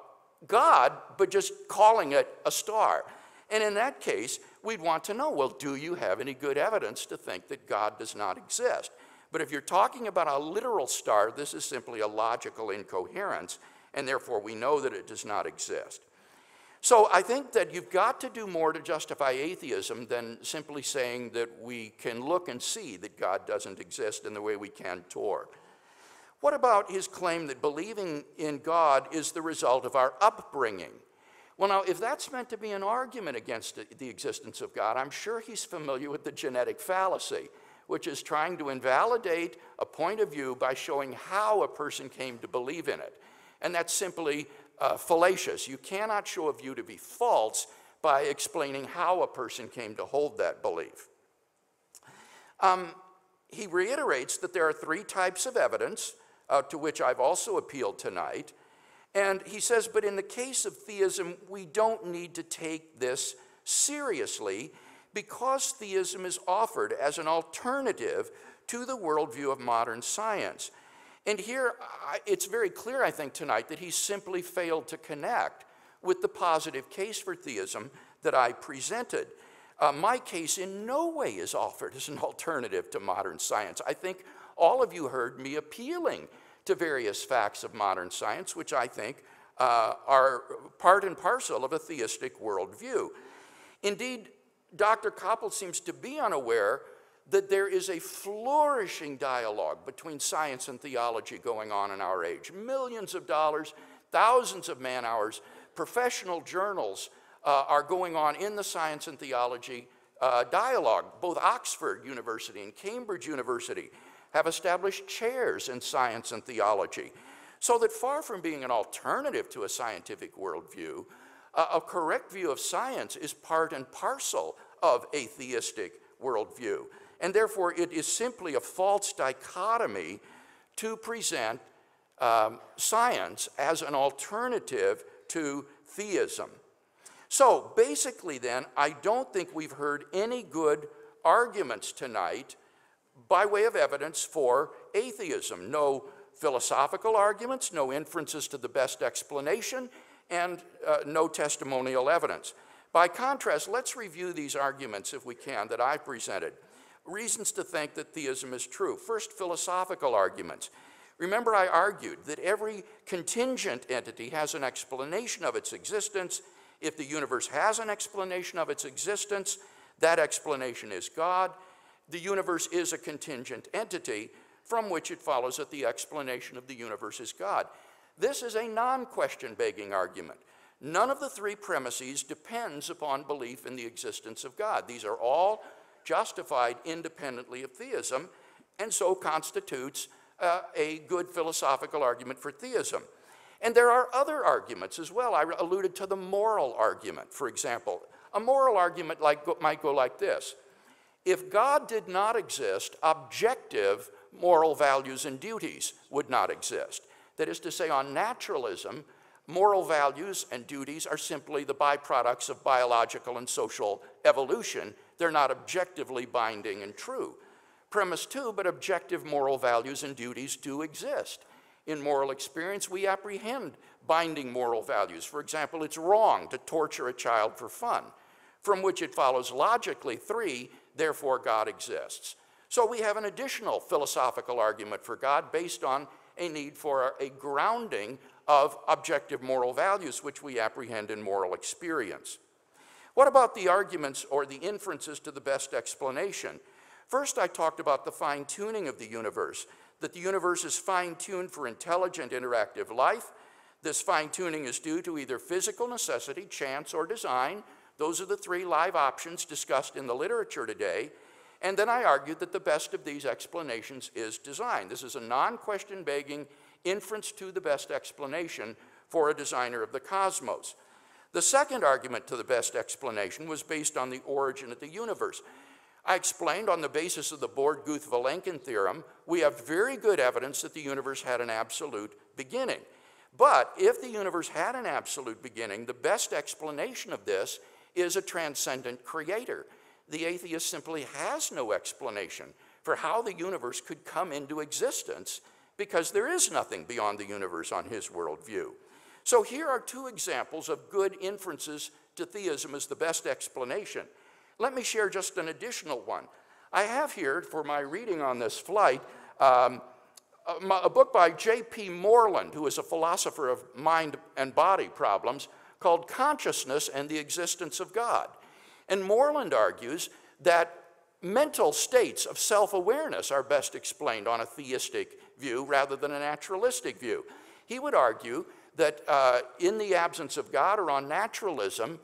God, but just calling it a star. And in that case, we'd want to know, well, do you have any good evidence to think that God does not exist? But if you're talking about a literal star, this is simply a logical incoherence, and therefore we know that it does not exist. So I think that you've got to do more to justify atheism than simply saying that we can look and see that God doesn't exist in the way we can Thor. What about his claim that believing in God is the result of our upbringing? Well, now, if that's meant to be an argument against the existence of God, I'm sure he's familiar with the genetic fallacy, which is trying to invalidate a point of view by showing how a person came to believe in it. And that's simply fallacious. You cannot show a view to be false by explaining how a person came to hold that belief. He reiterates that there are three types of evidence, to which I've also appealed tonight. And he says, but in the case of theism, we don't need to take this seriously because theism is offered as an alternative to the worldview of modern science. And here, it's very clear, I think, tonight that he simply failed to connect with the positive case for theism that I presented. My case in no way is offered as an alternative to modern science. I think all of you heard me appealing to various facts of modern science, which I think are part and parcel of a theistic worldview. Indeed, Dr. Kappel seems to be unaware that there is a flourishing dialogue between science and theology going on in our age. Millions of dollars, thousands of man-hours, professional journals are going on in the science and theology dialogue. Both Oxford University and Cambridge University have established chairs in science and theology. So that far from being an alternative to a scientific worldview, a correct view of science is part and parcel of a theistic worldview. And therefore, it is simply a false dichotomy to present science as an alternative to theism. So basically then, I don't think we've heard any good arguments tonight by way of evidence for atheism. No philosophical arguments, no inferences to the best explanation, and no testimonial evidence. By contrast, let's review these arguments, if we can, that I presented. Reasons to think that theism is true. First, philosophical arguments. Remember, I argued that every contingent entity has an explanation of its existence. If the universe has an explanation of its existence, that explanation is God. The universe is a contingent entity, from which it follows that the explanation of the universe is God. This is a non-question begging argument. None of the three premises depends upon belief in the existence of God. These are all justified independently of theism, and so constitutes a good philosophical argument for theism. And there are other arguments as well. I alluded to the moral argument, for example. A moral argument might go like this. If God did not exist, objective moral values and duties would not exist. That is to say, on naturalism, moral values and duties are simply the byproducts of biological and social evolution. They're not objectively binding and true. Premise 2, but objective moral values and duties do exist. In moral experience, we apprehend binding moral values. For example, it's wrong to torture a child for fun, from which it follows logically 3, therefore God exists. So we have an additional philosophical argument for God based on a need for a grounding of objective moral values, which we apprehend in moral experience. What about the arguments or the inferences to the best explanation? First, I talked about the fine-tuning of the universe, that the universe is fine-tuned for intelligent, interactive life. This fine-tuning is due to either physical necessity, chance, or design. Those are the three live options discussed in the literature today. And then I argued that the best of these explanations is design. This is a non-question begging inference to the best explanation for a designer of the cosmos. The second argument to the best explanation was based on the origin of the universe. I explained on the basis of the Born-Guth-Vilenkin theorem, we have very good evidence that the universe had an absolute beginning. But if the universe had an absolute beginning, the best explanation of this is a transcendent creator. The atheist simply has no explanation for how the universe could come into existence because there is nothing beyond the universe on his worldview. So here are two examples of good inferences to theism as the best explanation. Let me share just an additional one. I have here, for my reading on this flight, a book by J.P. Moreland, who is a philosopher of mind and body problems, called Consciousness and the Existence of God. And Moreland argues that mental states of self-awareness are best explained on a theistic view rather than a naturalistic view. He would argue that in the absence of God or on naturalism,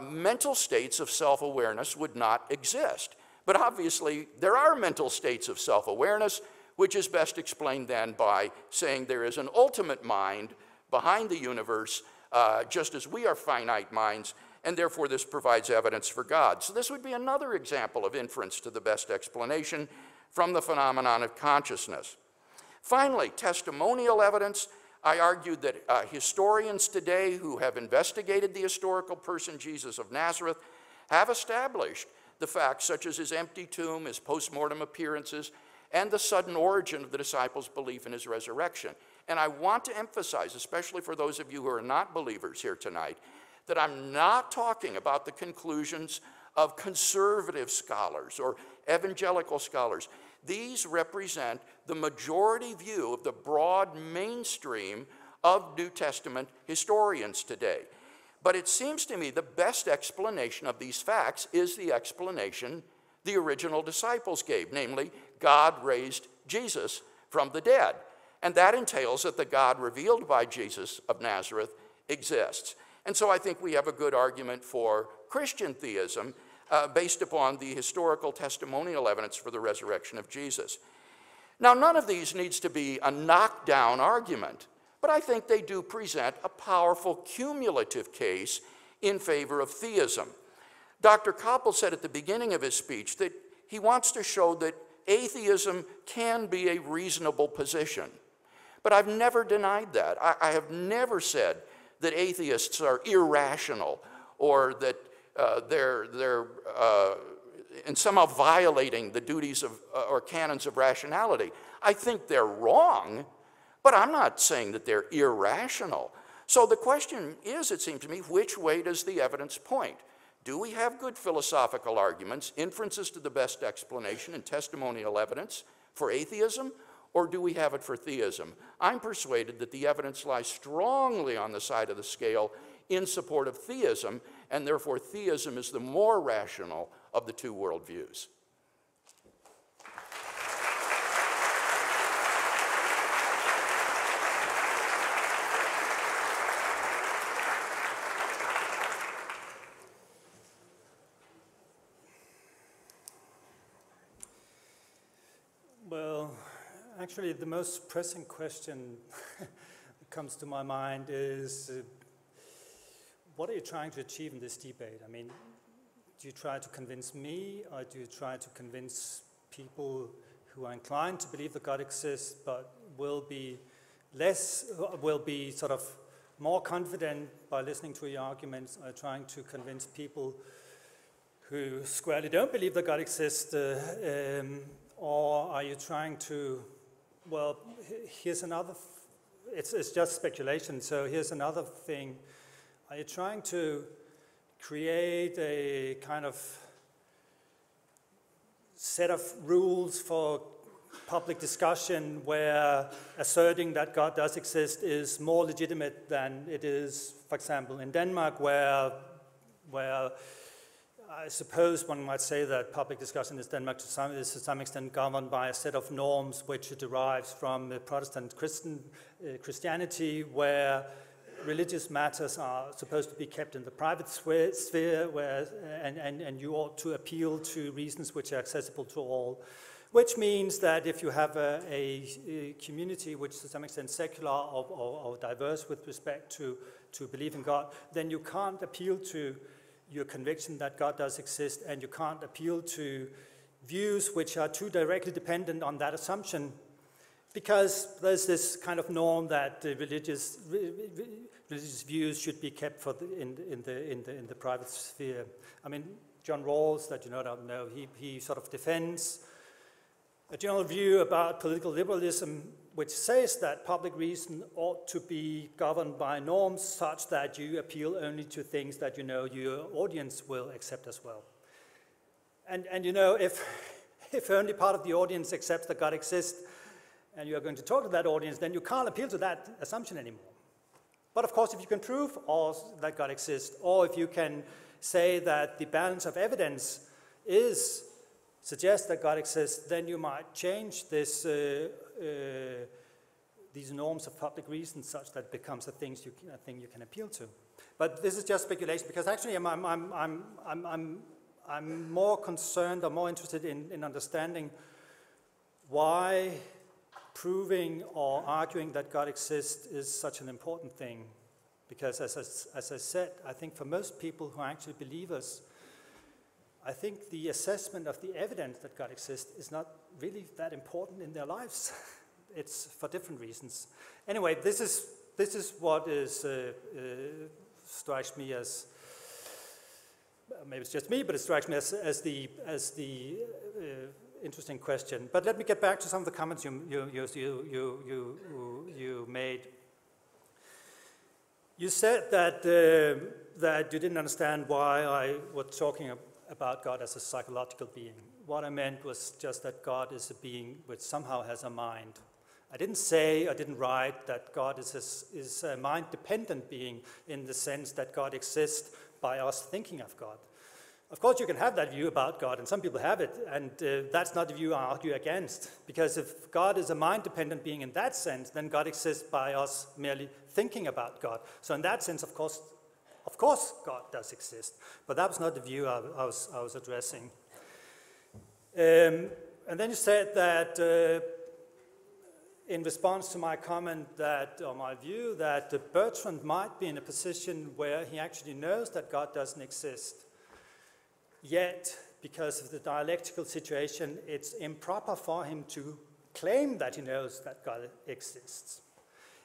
mental states of self-awareness would not exist. But obviously, there are mental states of self-awareness, which is best explained then by saying there is an ultimate mind behind the universe, just as we are finite minds, and therefore this provides evidence for God. So this would be another example of inference to the best explanation from the phenomenon of consciousness. Finally, testimonial evidence. I argued that historians today who have investigated the historical person Jesus of Nazareth have established the facts such as his empty tomb, his post-mortem appearances, and the sudden origin of the disciples' belief in his resurrection. And I want to emphasize, especially for those of you who are not believers here tonight, that I'm not talking about the conclusions of conservative scholars or evangelical scholars. These represent the majority view of the broad mainstream of New Testament historians today. But it seems to me the best explanation of these facts is the explanation the original disciples gave, namely, God raised Jesus from the dead. And that entails that the God revealed by Jesus of Nazareth exists. And so I think we have a good argument for Christian theism based upon the historical testimonial evidence for the resurrection of Jesus. Now, none of these needs to be a knockdown argument, but I think they do present a powerful cumulative case in favor of theism. Dr. Kappel said at the beginning of his speech that he wants to show that atheism can be a reasonable position. But I've never denied that. I have never said that atheists are irrational or that they're and somehow violating the duties of or canons of rationality. I think they're wrong, but I'm not saying that they're irrational. So the question is, it seems to me, which way does the evidence point? Do we have good philosophical arguments, inferences to the best explanation, and testimonial evidence for atheism, or do we have it for theism? I'm persuaded that the evidence lies strongly on the side of the scale in support of theism, and therefore theism is the more rational of the two worldviews. Well, actually, the most pressing question that comes to my mind is, what are you trying to achieve in this debate? I mean, do you try to convince me, or do you try to convince people who are inclined to believe that God exists, but will be sort of more confident by listening to your arguments, or trying to convince people who squarely don't believe that God exists, or are you trying to, well, here's another, it's just speculation, so here's another thing. Are you trying to create a kind of set of rules for public discussion where asserting that God does exist is more legitimate than it is, for example, in Denmark, where I suppose one might say that public discussion in Denmark is to some extent governed by a set of norms which derives from the Protestant Christianity, where religious matters are supposed to be kept in the private sphere, and you ought to appeal to reasons which are accessible to all. Which means that if you have a community which is to some extent secular or diverse with respect to belief in God, then you can't appeal to your conviction that God does exist, and you can't appeal to views which are too directly dependent on that assumption, because there's this kind of norm that religious views should be kept in the private sphere. I mean, John Rawls, that you don't know, he sort of defends a general view about political liberalism, which says that public reason ought to be governed by norms such that you appeal only to things that you know your audience will accept as well. And you know, if only part of the audience accepts that God exists, and you are going to talk to that audience, then you can't appeal to that assumption anymore. But of course, if you can prove that God exists, or if you can say that the balance of evidence suggests that God exists, then you might change these norms of public reason such that it becomes a thing you can appeal to. But this is just speculation, because actually I'm more concerned or more interested in understanding why proving or arguing that God exists is such an important thing. Because as I said, I think for most people who are actually believers, I think the assessment of the evidence that God exists is not really that important in their lives. It's for different reasons. Anyway, this is what strikes me as, maybe it's just me, but it strikes me as the interesting question. But let me get back to some of the comments you made. You said that that you didn't understand why I was talking about God as a psychological being. What I meant was just that God is a being which somehow has a mind. I didn't say, I didn't write that God is a mind-dependent being in the sense that God exists by us thinking of God. Of course, you can have that view about God, and some people have it, and that's not the view I argue against. Because if God is a mind-dependent being in that sense, then God exists by us merely thinking about God. So in that sense, of course, God does exist. But that was not the view I was addressing. And then you said that in response to my comment that, or my view, that Bertrand might be in a position where he actually knows that God doesn't exist. Yet, because of the dialectical situation, it's improper for him to claim that he knows that God exists.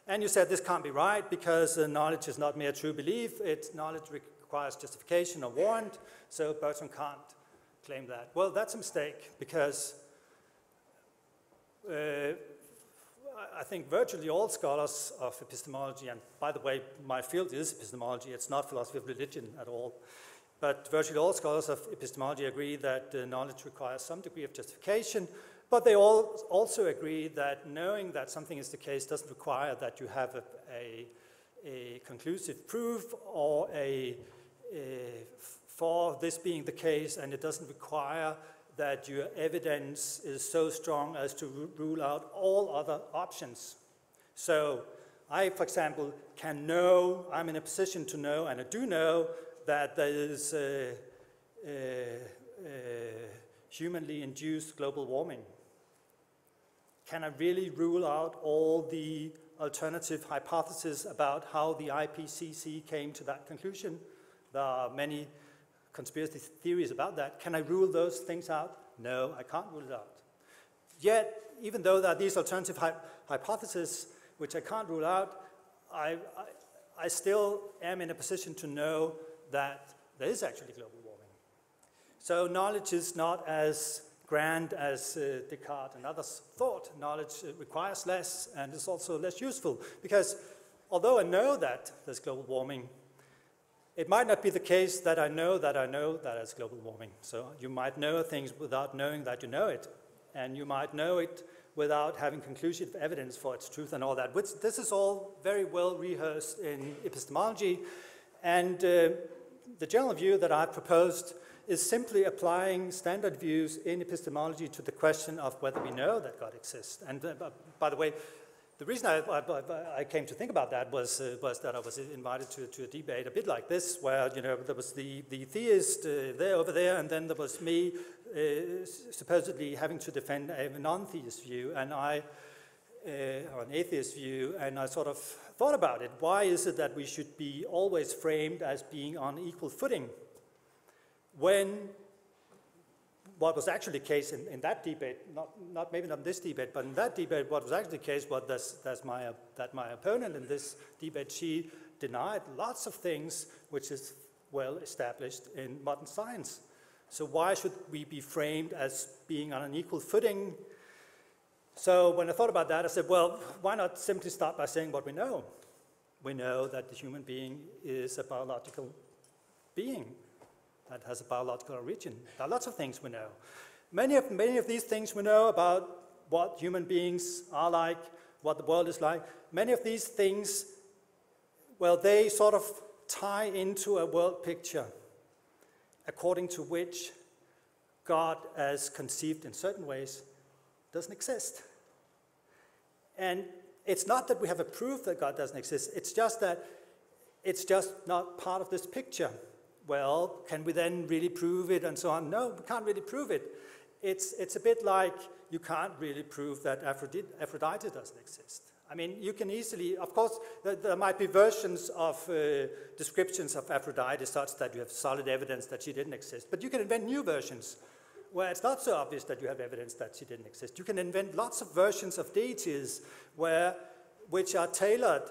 And you said this can't be right because knowledge is not mere true belief. Knowledge requires justification or warrant, so Bertrand can't claim that. Well, that's a mistake because I think virtually all scholars of epistemology, and by the way, my field is epistemology, it's not philosophy of religion at all, but virtually all scholars of epistemology agree that knowledge requires some degree of justification, but they all also agree that knowing that something is the case doesn't require that you have a conclusive proof or for this being the case, and it doesn't require that your evidence is so strong as to rule out all other options. So I, for example, can know, I'm in a position to know, and I do know, that there is humanly induced global warming. Can I really rule out all the alternative hypotheses about how the IPCC came to that conclusion? There are many conspiracy theories about that. Can I rule those things out? No, I can't rule it out. Yet, even though there are these alternative hypotheses which I can't rule out, I still am in a position to know that there is actually global warming. So knowledge is not as grand as Descartes and others thought. Knowledge requires less and is also less useful because although I know that there's global warming, it might not be the case that I know that there's global warming. So you might know things without knowing that you know it, and you might know it without having conclusive evidence for its truth and all that. This is all very well rehearsed in epistemology, and the general view that I've proposed is simply applying standard views in epistemology to the question of whether we know that God exists. And by the way, the reason I came to think about that was that I was invited to a debate a bit like this, where there was the theist over there, and then there was me supposedly having to defend a non-theist view, and or an atheist view, and I sort of thought about it. Why is it that we should be always framed as being on equal footing when what was actually the case in that debate, maybe not this debate, but in that debate, what was actually the case was that my opponent in this debate, she denied lots of things which is well established in modern science. So why should we be framed as being on an equal footing? So when I thought about that, I said, well, why not simply start by saying what we know? We know that the human being is a biological being that has a biological origin. There are lots of things we know. Many of these things we know about what human beings are like, what the world is like. Many of these things, well, they sort of tie into a world picture according to which God, as conceived in certain ways, doesn't exist. And it's not that we have a proof that God doesn't exist, it's just that it's just not part of this picture. Well, can we then really prove it and so on? No, we can't really prove it. It's a bit like you can't really prove that Aphrodite doesn't exist. I mean, you can easily, of course, there might be versions of descriptions of Aphrodite such that you have solid evidence that she didn't exist. But you can invent new versions where it's not so obvious that you have evidence that she didn't exist. You can invent lots of versions of deities which are tailored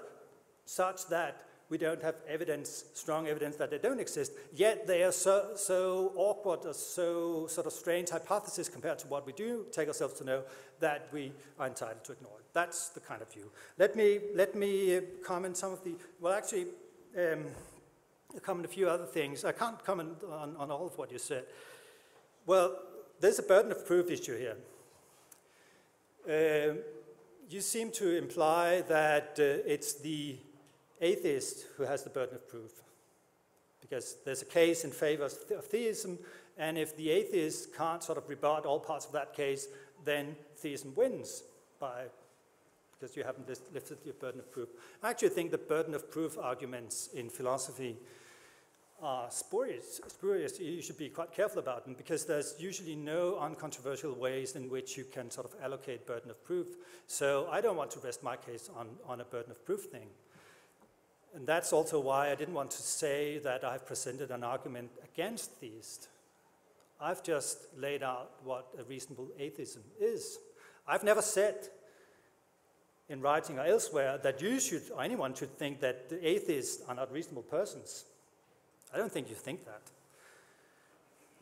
such that we don't have evidence, strong evidence that they don't exist, yet they are so awkward or so sort of strange hypothesis compared to what we do take ourselves to know that we are entitled to ignore it. That's the kind of view. Let me comment some of the, well actually, comment a few other things. I can't comment on all of what you said. Well, there's a burden of proof issue here. You seem to imply that it's the atheist who has the burden of proof, because there's a case in favor of theism, and if the atheist can't sort of rebut all parts of that case, then theism wins because you haven't lifted your burden of proof. I actually think the burden of proof arguments in philosophy are spurious. You should be quite careful about them, because there's usually no uncontroversial ways in which you can sort of allocate burden of proof. So I don't want to rest my case on a burden of proof thing. And that's also why I didn't want to say that I've presented an argument against theists. I've just laid out what a reasonable atheism is. I've never said in writing or elsewhere that you should, or anyone should think that the atheists are not reasonable persons. I don't think you think that.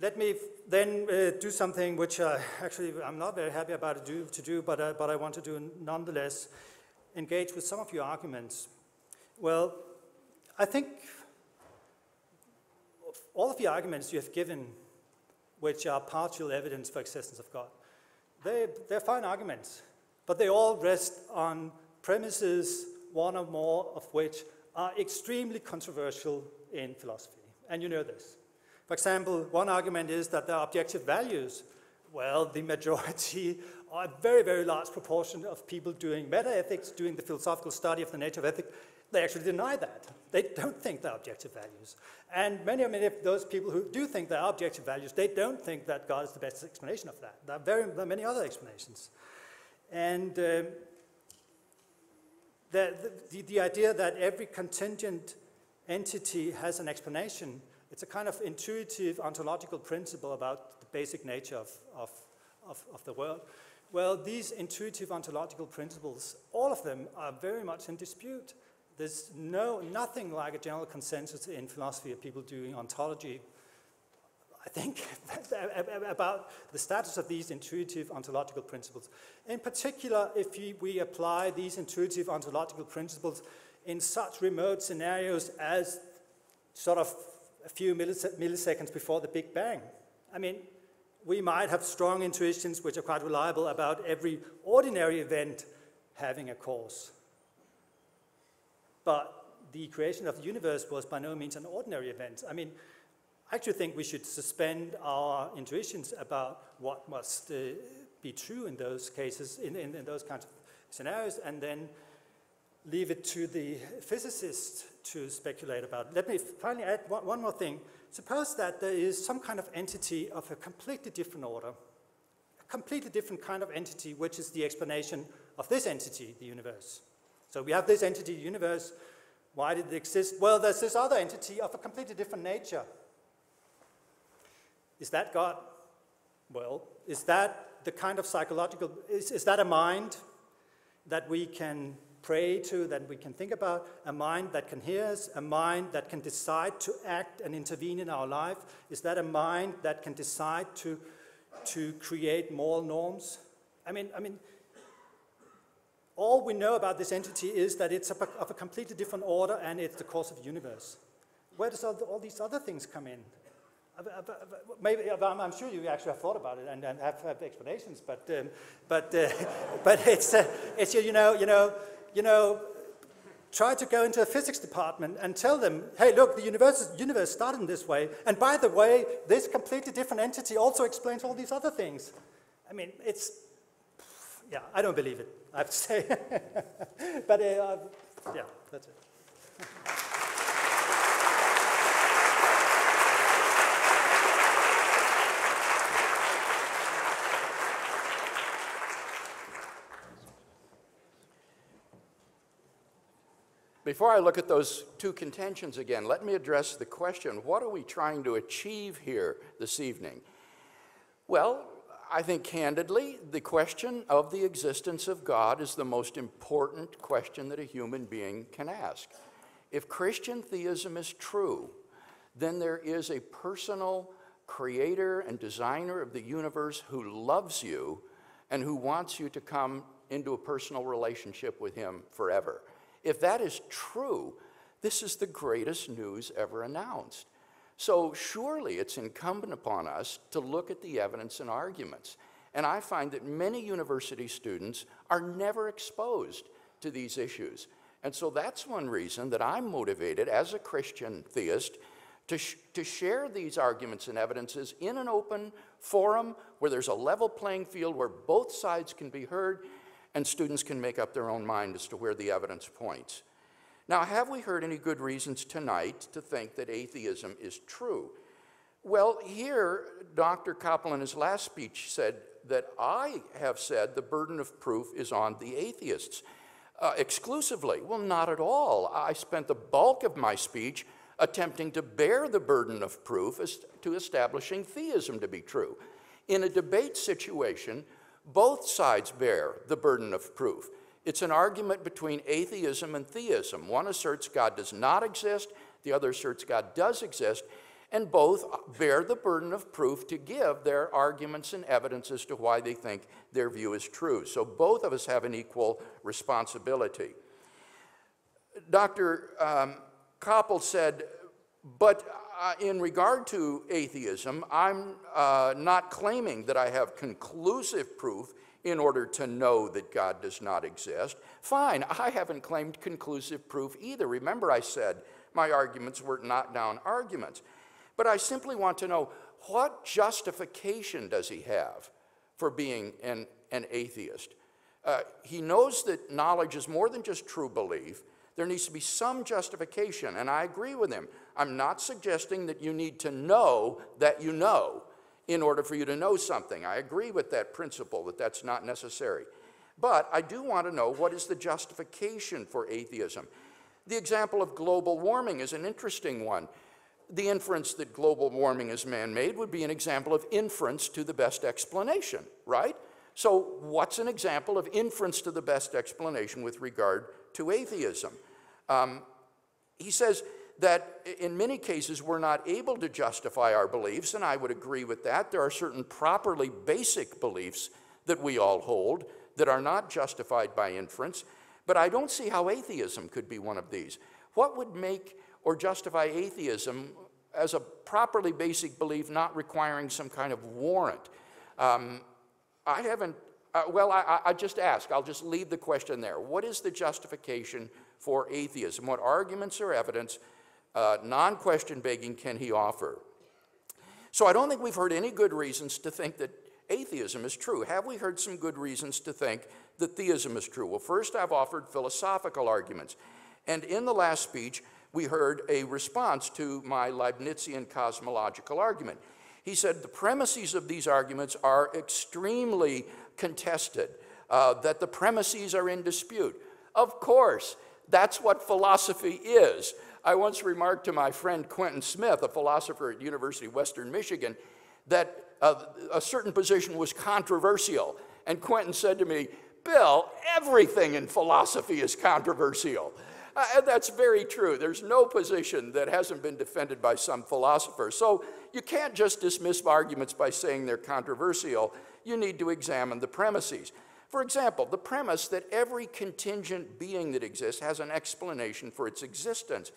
Let me then do something which I'm not very happy about to do, but I want to do nonetheless, engage with some of your arguments. Well, I think all of the arguments you have given, which are partial evidence for existence of God, they're fine arguments, but they all rest on premises, one or more of which are extremely controversial in philosophy, and you know this. For example, one argument is that there are objective values. Well, the majority, or a very, very large proportion of people doing metaethics, doing the philosophical study of the nature of ethics, they actually deny that. They don't think they're objective values. And many of those people who do think they're objective values, they don't think that God is the best explanation of that. There are many other explanations. And the idea that every contingent entity has an explanation, it's a kind of intuitive ontological principle about the basic nature of the world. Well, these intuitive ontological principles, all of them are very much in dispute. There's nothing like a general consensus in philosophy of people doing ontology, I think, about the status of these intuitive ontological principles. In particular, if we apply these intuitive ontological principles in such remote scenarios as sort of a few milliseconds before the Big Bang. I mean, we might have strong intuitions which are quite reliable about every ordinary event having a cause. But the creation of the universe was by no means an ordinary event. I mean, I actually think we should suspend our intuitions about what must be true in those cases, in those kinds of scenarios, and then leave it to the physicists to speculate about it. Let me finally add one more thing. Suppose that there is some kind of entity of a completely different order, a completely different kind of entity, which is the explanation of this entity, the universe. So we have this entity, the universe. Why did it exist? Well, there's this other entity of a completely different nature. Is that God? Well, is that the kind of psychological, is that a mind that we can pray to, that we can think about, a mind that can hear us, a mind that can decide to act and intervene in our life? Is that a mind that can decide to create moral norms? I mean, all we know about this entity is that it's of a completely different order and it's the cause of the universe. Where does all these other things come in? Maybe I'm sure you actually have thought about it and have explanations, but it's you know, try to go into a physics department and tell them, hey, look, the universe started in this way, and by the way, this completely different entity also explains all these other things. I mean, yeah, I don't believe it, I have to say. But yeah, that's it. Before I look at those two contentions again, let me address the question, what are we trying to achieve here this evening? Well, I think candidly, the question of the existence of God is the most important question that a human being can ask. If Christian theism is true, then there is a personal creator and designer of the universe who loves you and who wants you to come into a personal relationship with him forever. If that is true, this is the greatest news ever announced. So surely it's incumbent upon us to look at the evidence and arguments. And I find that many university students are never exposed to these issues. And so that's one reason that I'm motivated as a Christian theist to share these arguments and evidences in an open forum where there's a level playing field where both sides can be heard and students can make up their own mind as to where the evidence points. Now, have we heard any good reasons tonight to think that atheism is true? Well, here, Dr. Kappel in his last speech said that I have said the burden of proof is on the atheists exclusively. Well, not at all. I spent the bulk of my speech attempting to bear the burden of proof as to establishing theism to be true. In a debate situation, both sides bear the burden of proof. It's an argument between atheism and theism. One asserts God does not exist, the other asserts God does exist, and both bear the burden of proof to give their arguments and evidence as to why they think their view is true. So both of us have an equal responsibility. Dr. Kappel said, but in regard to atheism, I'm not claiming that I have conclusive proof in order to know that God does not exist. Fine, I haven't claimed conclusive proof either. Remember, I said my arguments were knockdown arguments. But I simply want to know, what justification does he have for being an atheist? He knows that knowledge is more than just true belief. There needs to be some justification, and I agree with him. I'm not suggesting that you need to know that you know in order for you to know something. I agree with that principle, that that's not necessary. But I do want to know, what is the justification for atheism? The example of global warming is an interesting one. The inference that global warming is man-made would be an example of inference to the best explanation, right? So what's an example of inference to the best explanation with regard to atheism? He says that in many cases we're not able to justify our beliefs, and I would agree with that. There are certain properly basic beliefs that we all hold that are not justified by inference, but I don't see how atheism could be one of these. What would make or justify atheism as a properly basic belief not requiring some kind of warrant? I haven't, I just ask, I'll just leave the question there. What is the justification for atheism? What arguments or evidence, non-question begging, can he offer? So I don't think we've heard any good reasons to think that atheism is true. Have we heard some good reasons to think that theism is true? Well, first I've offered philosophical arguments. And in the last speech, we heard a response to my Leibnizian cosmological argument. He said the premises of these arguments are extremely contested, that the premises are in dispute. Of course, that's what philosophy is. I once remarked to my friend Quentin Smith, a philosopher at University of Western Michigan, that a certain position was controversial. And Quentin said to me, Bill, everything in philosophy is controversial. And that's very true. There's no position that hasn't been defended by some philosopher. So you can't just dismiss arguments by saying they're controversial. You need to examine the premises. For example, the premise that every contingent being that exists has an explanation for its existence.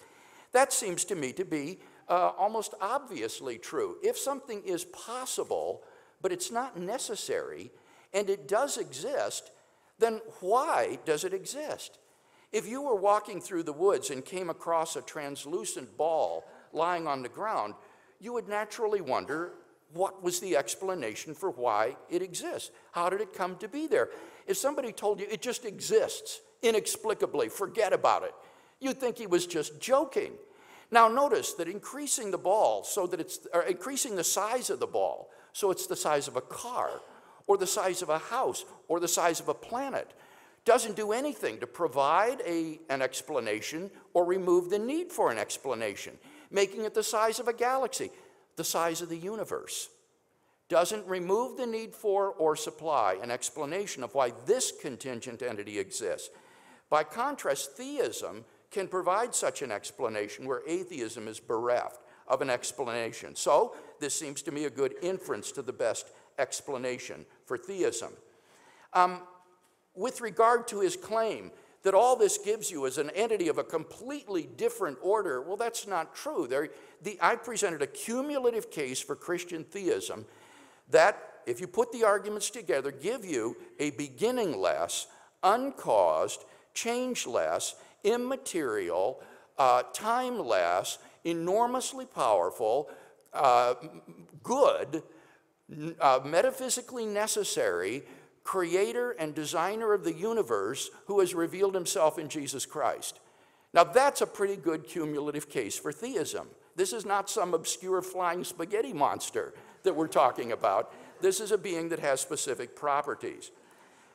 That seems to me to be almost obviously true. If something is possible, but it's not necessary, and it does exist, then why does it exist? If you were walking through the woods and came across a translucent ball lying on the ground, you would naturally wonder, what was the explanation for why it exists? How did it come to be there? If somebody told you it just exists inexplicably, forget about it, you'd think he was just joking. Now notice that increasing the ball so that it's, or increasing the size of the ball so it's the size of a car, or the size of a house, or the size of a planet, doesn't do anything to provide an explanation or remove the need for an explanation, making it the size of a galaxy, the size of the universe. Doesn't remove the need for or supply an explanation of why this contingent entity exists. By contrast, theism can provide such an explanation where atheism is bereft of an explanation. So this seems to me a good inference to the best explanation for theism. With regard to his claim that all this gives you is an entity of a completely different order, well, that's not true. I presented a cumulative case for Christian theism that, if you put the arguments together, give you a beginningless, uncaused, changeless, immaterial, timeless, enormously powerful, good, metaphysically necessary creator and designer of the universe who has revealed himself in Jesus Christ. Now that's a pretty good cumulative case for theism. This is not some obscure flying spaghetti monster that we're talking about. This is a being that has specific properties.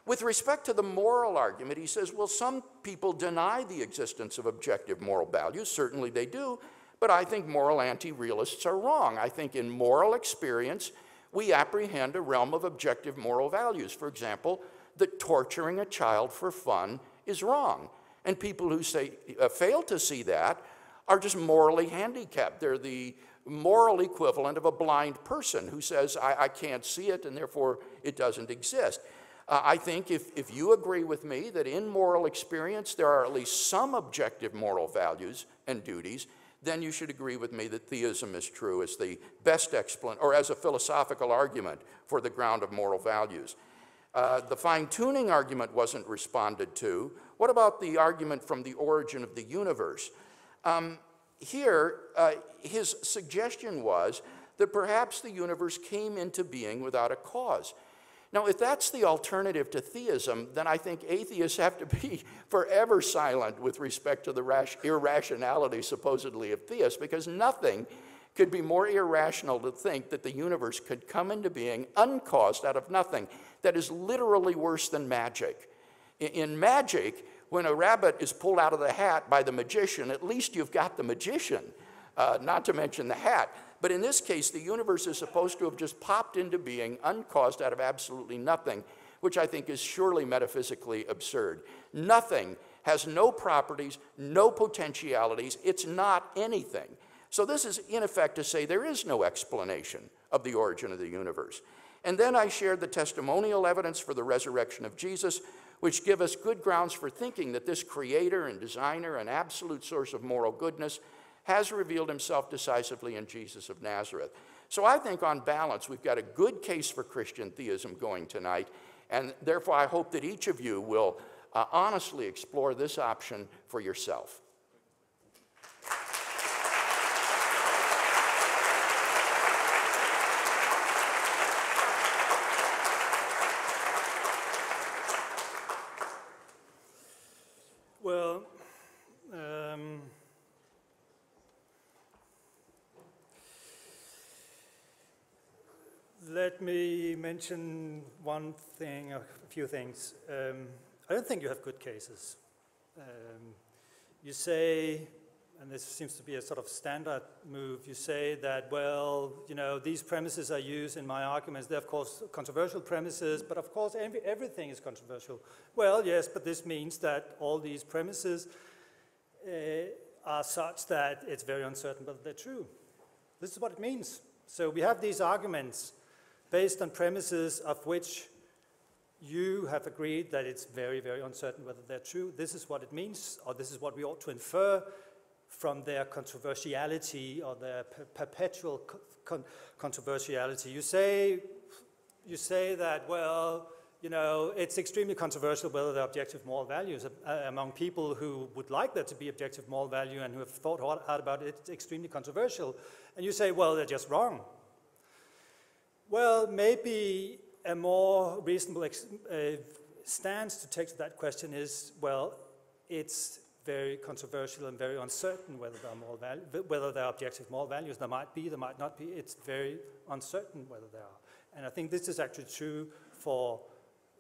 With respect to the moral argument, he says, well, some people deny the existence of objective moral values. Certainly they do, but I think moral anti-realists are wrong. I think in moral experience, we apprehend a realm of objective moral values. For example, that torturing a child for fun is wrong. And people who say, fail to see that are just morally handicapped. They're the moral equivalent of a blind person who says, I can't see it and therefore it doesn't exist. I think if you agree with me that in moral experience there are at least some objective moral values and duties, then you should agree with me that theism is true as the best explanation, or as a philosophical argument for the ground of moral values. The fine-tuning argument wasn't responded to. What about the argument from the origin of the universe? Here, his suggestion was that perhaps the universe came into being without a cause. Now, if that's the alternative to theism, then I think atheists have to be forever silent with respect to the irrationality, supposedly, of theists, because nothing could be more irrational to think that the universe could come into being uncaused out of nothing. That is literally worse than magic. In magic, when a rabbit is pulled out of the hat by the magician, at least you've got the magician, not to mention the hat. But in this case, the universe is supposed to have just popped into being, uncaused out of absolutely nothing, which I think is surely metaphysically absurd. Nothing has no properties, no potentialities. It's not anything. So this is, in effect, to say there is no explanation of the origin of the universe. And then I shared the testimonial evidence for the resurrection of Jesus, which give us good grounds for thinking that this creator and designer and absolute source of moral goodness has revealed himself decisively in Jesus of Nazareth. So I think on balance, we've got a good case for Christian theism going tonight, and therefore I hope that each of you will honestly explore this option for yourself. Well, let me mention one thing, a few things. I don't think you have good cases. You say, and this seems to be a sort of standard move, you say that, well, you know, these premises are used in my arguments. They're, of course, controversial premises, but of course, everything is controversial. Well, yes, but this means that all these premises are such that it's very uncertain whether they're true. This is what it means. So we have these arguments based on premises of which you have agreed that it's very, very uncertain whether they're true. This is what it means, or this is what we ought to infer from their controversiality or their perpetual controversiality. You say that, well, you know, it's extremely controversial whether there are objective moral values. Among people who would like there to be objective moral value and who have thought hard about it, it's extremely controversial. And you say, well, they're just wrong. Well, maybe a more reasonable stance to take to that question is, well, it's very controversial and very uncertain whether there are objective moral values. There might be, there might not be. It's very uncertain whether there are. And I think this is actually true for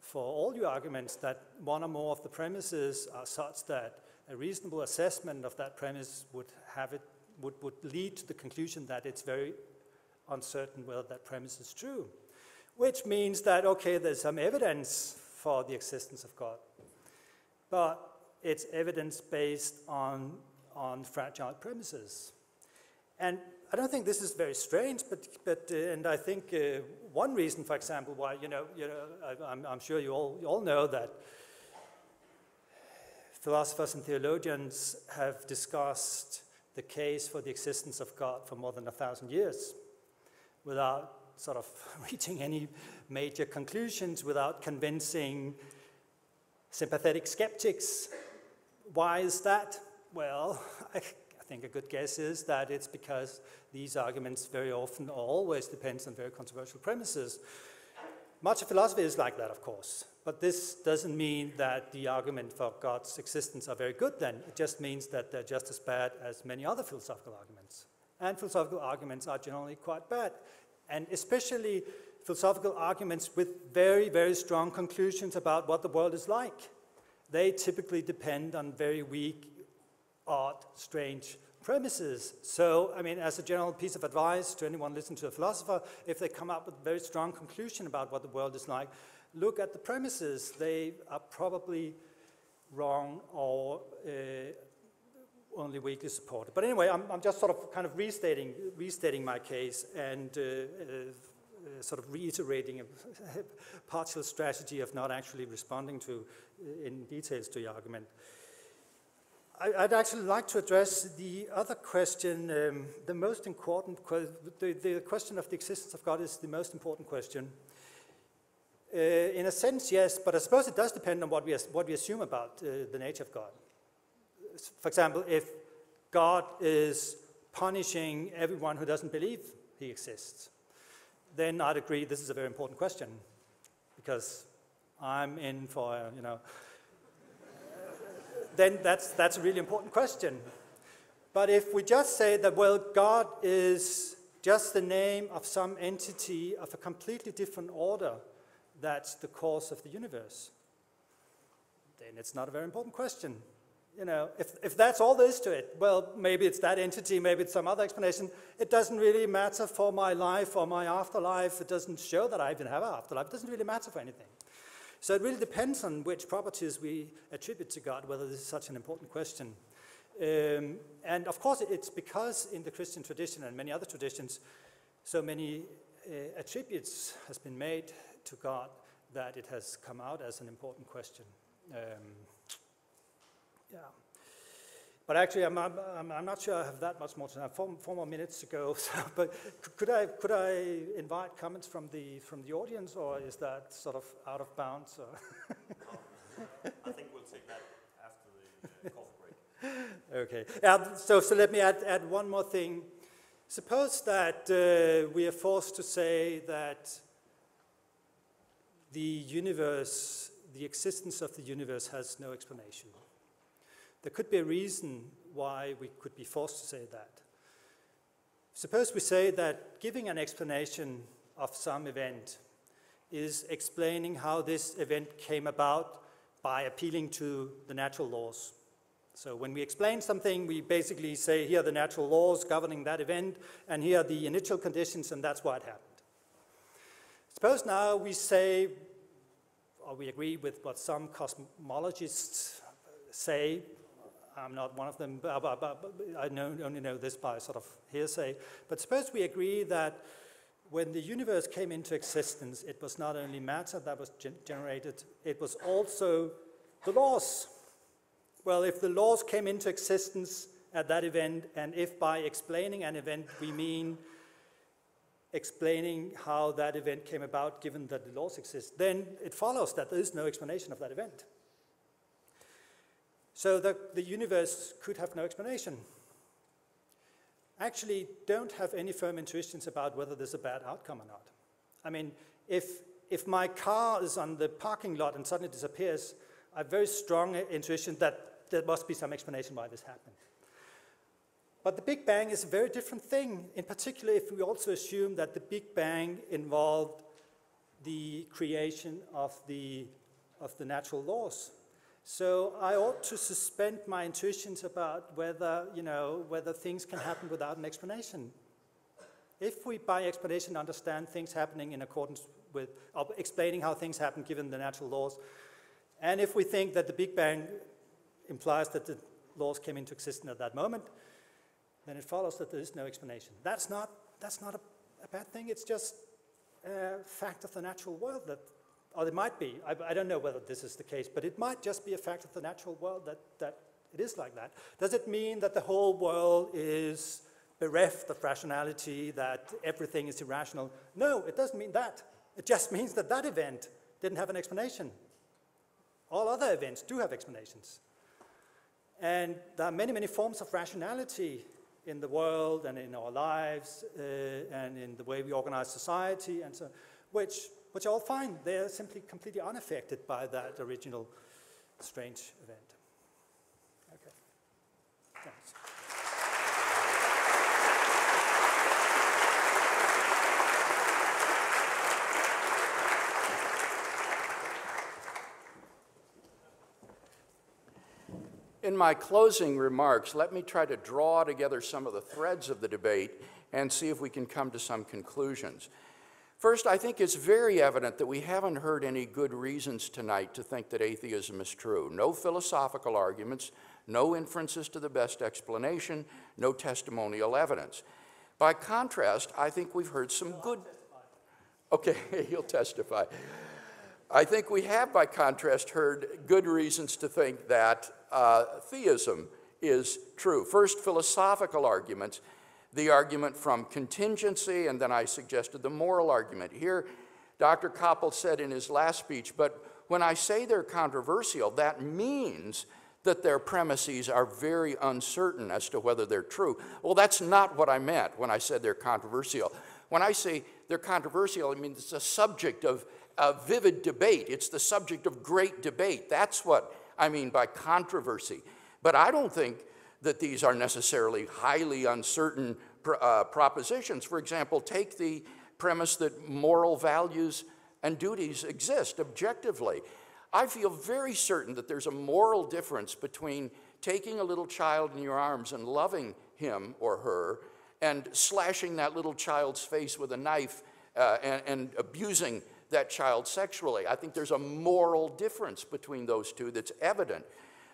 for all your arguments that one or more of the premises are such that a reasonable assessment of that premise would lead to the conclusion that it's very uncertain whether that premise is true, which means that, okay, there's some evidence for the existence of God, but it's evidence based on fragile premises. And I don't think this is very strange, and I think one reason, for example, why, I'm sure you all know that philosophers and theologians have discussed the case for the existence of God for more than 1,000 years without sort of reaching any major conclusions, without convincing sympathetic skeptics. Why is that? Well, I think a good guess is that it's because these arguments very often or always depends on very controversial premises. Much of philosophy is like that, of course, but this doesn't mean that the argument for God's existence are very good then. It just means that they're just as bad as many other philosophical arguments. And philosophical arguments are generally quite bad, and especially philosophical arguments with very, very strong conclusions about what the world is like. They typically depend on very weak, odd, strange premises. So, I mean, as a general piece of advice to anyone listening to a philosopher, if they come up with a very strong conclusion about what the world is like, look at the premises. They are probably wrong or only weakly supported. But anyway, I'm just sort of kind of restating my case and sort of reiterating a partial strategy of not actually responding in details to your argument. I'd actually like to address the other question, the most important the question of the existence of God is the most important question. In a sense, yes, but I suppose it does depend on what we assume about the nature of God. For example, if God is punishing everyone who doesn't believe he exists, then I'd agree this is a very important question, because I'm in for, then that's a really important question. But if we just say that, well, God is just the name of some entity of a completely different order that's the cause of the universe, then it's not a very important question. If that's all there is to it, well, maybe it's that entity, maybe it's some other explanation. It doesn't really matter for my life or my afterlife. It doesn't show that I even have an afterlife. It doesn't really matter for anything. So it really depends on which properties we attribute to God, whether this is such an important question. And of course, it's because in the Christian tradition and many other traditions, so many attributes has been made to God that it has come out as an important question. Yeah, but actually, I'm not sure I have that much more time. 4 more minutes to go. So, but could I invite comments from the audience, or is that sort of out of bounds? I think we'll take that after the coffee break. Okay. So let me add one more thing. Suppose that we are forced to say that the universe, the existence of the universe, has no explanation. There could be a reason why we could be forced to say that. Suppose we say that giving an explanation of some event is explaining how this event came about by appealing to the natural laws. So when we explain something, we basically say, here are the natural laws governing that event, and here are the initial conditions, and that's why it happened. Suppose now we say, or we agree with what some cosmologists say. I'm not one of them, but I only know this by sort of hearsay. But suppose we agree that when the universe came into existence, it was not only matter that was generated, it was also the laws. Well, if the laws came into existence at that event, and if by explaining an event we mean explaining how that event came about given that the laws exist, then it follows that there is no explanation of that event. So the universe could have no explanation. Actually, don't have any firm intuitions about whether there's a bad outcome or not. I mean, if my car is on the parking lot and suddenly disappears, I have very strong intuition that there must be some explanation why this happened. But the Big Bang is a very different thing, in particular if we also assume that the Big Bang involved the creation of the natural laws. So I ought to suspend my intuitions about whether, whether things can happen without an explanation. If we, by explanation, understand things happening in accordance with, explaining how things happen given the natural laws, and if we think that the Big Bang implies that the laws came into existence at that moment, then it follows that there is no explanation. That's not a bad thing. It's just a fact of the natural world that, or it might be. I don't know whether this is the case, but it might just be a fact of the natural world that it is like that. Does it mean that the whole world is bereft of rationality, that everything is irrational? No, it doesn't mean that. It just means that that event didn't have an explanation. All other events do have explanations. And there are many, many forms of rationality in the world and in our lives and in the way we organize society and so, which are all fine. They're simply completely unaffected by that original strange event. Okay. Thanks. In my closing remarks, let me try to draw together some of the threads of the debate and see if we can come to some conclusions. First, I think it's very evident that we haven't heard any good reasons tonight to think that atheism is true. No philosophical arguments, no inferences to the best explanation, no testimonial evidence. By contrast, I think we've heard some good... Okay, you'll testify. I think we have, by contrast, heard good reasons to think that theism is true. First, philosophical arguments, the argument from contingency, and then I suggested the moral argument. Here, Dr. Kappel said in his last speech, but when I say they're controversial, that means that their premises are very uncertain as to whether they're true. Well, that's not what I meant when I said they're controversial. When I say they're controversial, I mean it's a subject of vivid debate. It's the subject of great debate. That's what I mean by controversy. But I don't think that these are necessarily highly uncertain propositions. For example, take the premise that moral values and duties exist objectively. I feel very certain that there's a moral difference between taking a little child in your arms and loving him or her and slashing that little child's face with a knife and abusing that child sexually. I think there's a moral difference between those two that's evident.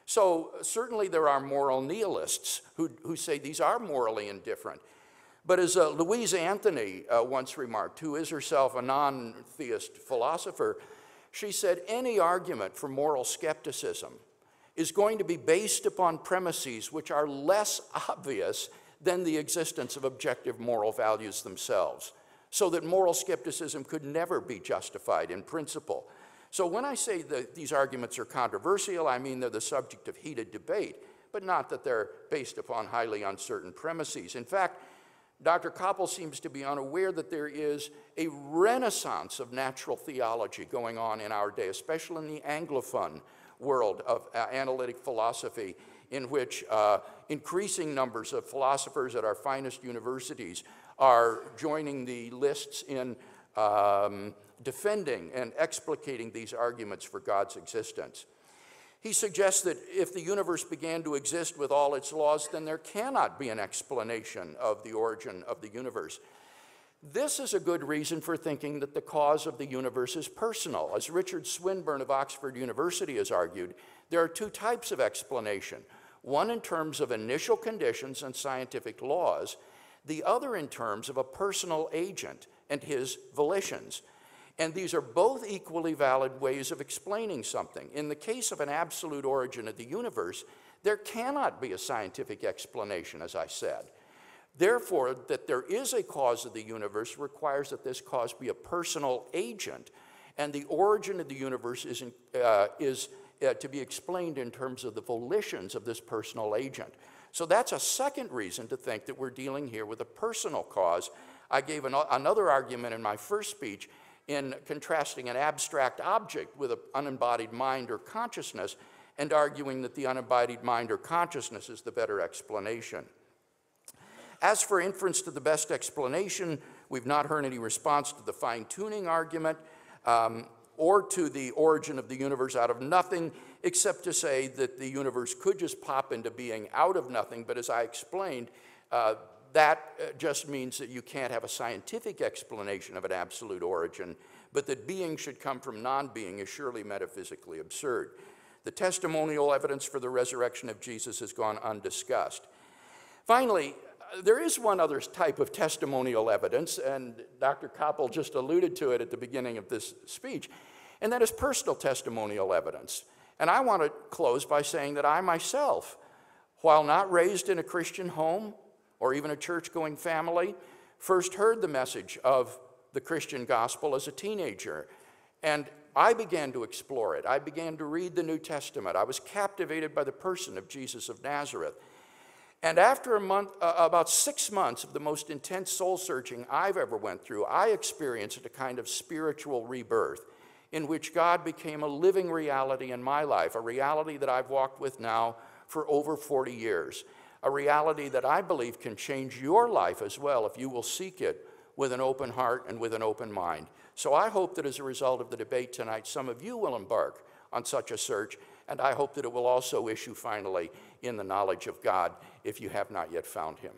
So certainly there are moral nihilists who say these are morally indifferent. But as Louise Anthony once remarked, who is herself a non-theist philosopher, she said any argument for moral skepticism is going to be based upon premises which are less obvious than the existence of objective moral values themselves, so that moral skepticism could never be justified in principle. So when I say that these arguments are controversial, I mean they're the subject of heated debate, but not that they're based upon highly uncertain premises. In fact, Dr. Kappel seems to be unaware that there is a renaissance of natural theology going on in our day, especially in the Anglophone world of analytic philosophy, in which increasing numbers of philosophers at our finest universities are joining the lists in defending and explicating these arguments for God's existence. He suggests that if the universe began to exist with all its laws, then there cannot be an explanation of the origin of the universe. This is a good reason for thinking that the cause of the universe is personal. As Richard Swinburne of Oxford University has argued, there are two types of explanation. One in terms of initial conditions and scientific laws, the other in terms of a personal agent and his volitions. And these are both equally valid ways of explaining something. In the case of an absolute origin of the universe, there cannot be a scientific explanation, as I said. Therefore, that there is a cause of the universe requires that this cause be a personal agent, and the origin of the universe is to be explained in terms of the volitions of this personal agent. So that's a second reason to think that we're dealing here with a personal cause. I gave another argument in my first speech in contrasting an abstract object with an unembodied mind or consciousness and arguing that the unembodied mind or consciousness is the better explanation. As for inference to the best explanation, we've not heard any response to the fine-tuning argument. or to the origin of the universe out of nothing, except to say that the universe could just pop into being out of nothing. But as I explained, that just means that you can't have a scientific explanation of an absolute origin, but that being should come from non-being is surely metaphysically absurd. The testimonial evidence for the resurrection of Jesus has gone undiscussed. Finally, there is one other type of testimonial evidence, and Dr. Kappel just alluded to it at the beginning of this speech, and that is personal testimonial evidence. And I want to close by saying that I myself, while not raised in a Christian home or even a church-going family, first heard the message of the Christian gospel as a teenager. And I began to explore it. I began to read the New Testament. I was captivated by the person of Jesus of Nazareth. And after about 6 months of the most intense soul-searching I've ever went through, I experienced a kind of spiritual rebirth in which God became a living reality in my life, a reality that I've walked with now for over 40 years, a reality that I believe can change your life as well if you will seek it with an open heart and with an open mind. So I hope that as a result of the debate tonight, some of you will embark on such a search, and I hope that it will also issue finally in the knowledge of God if you have not yet found him.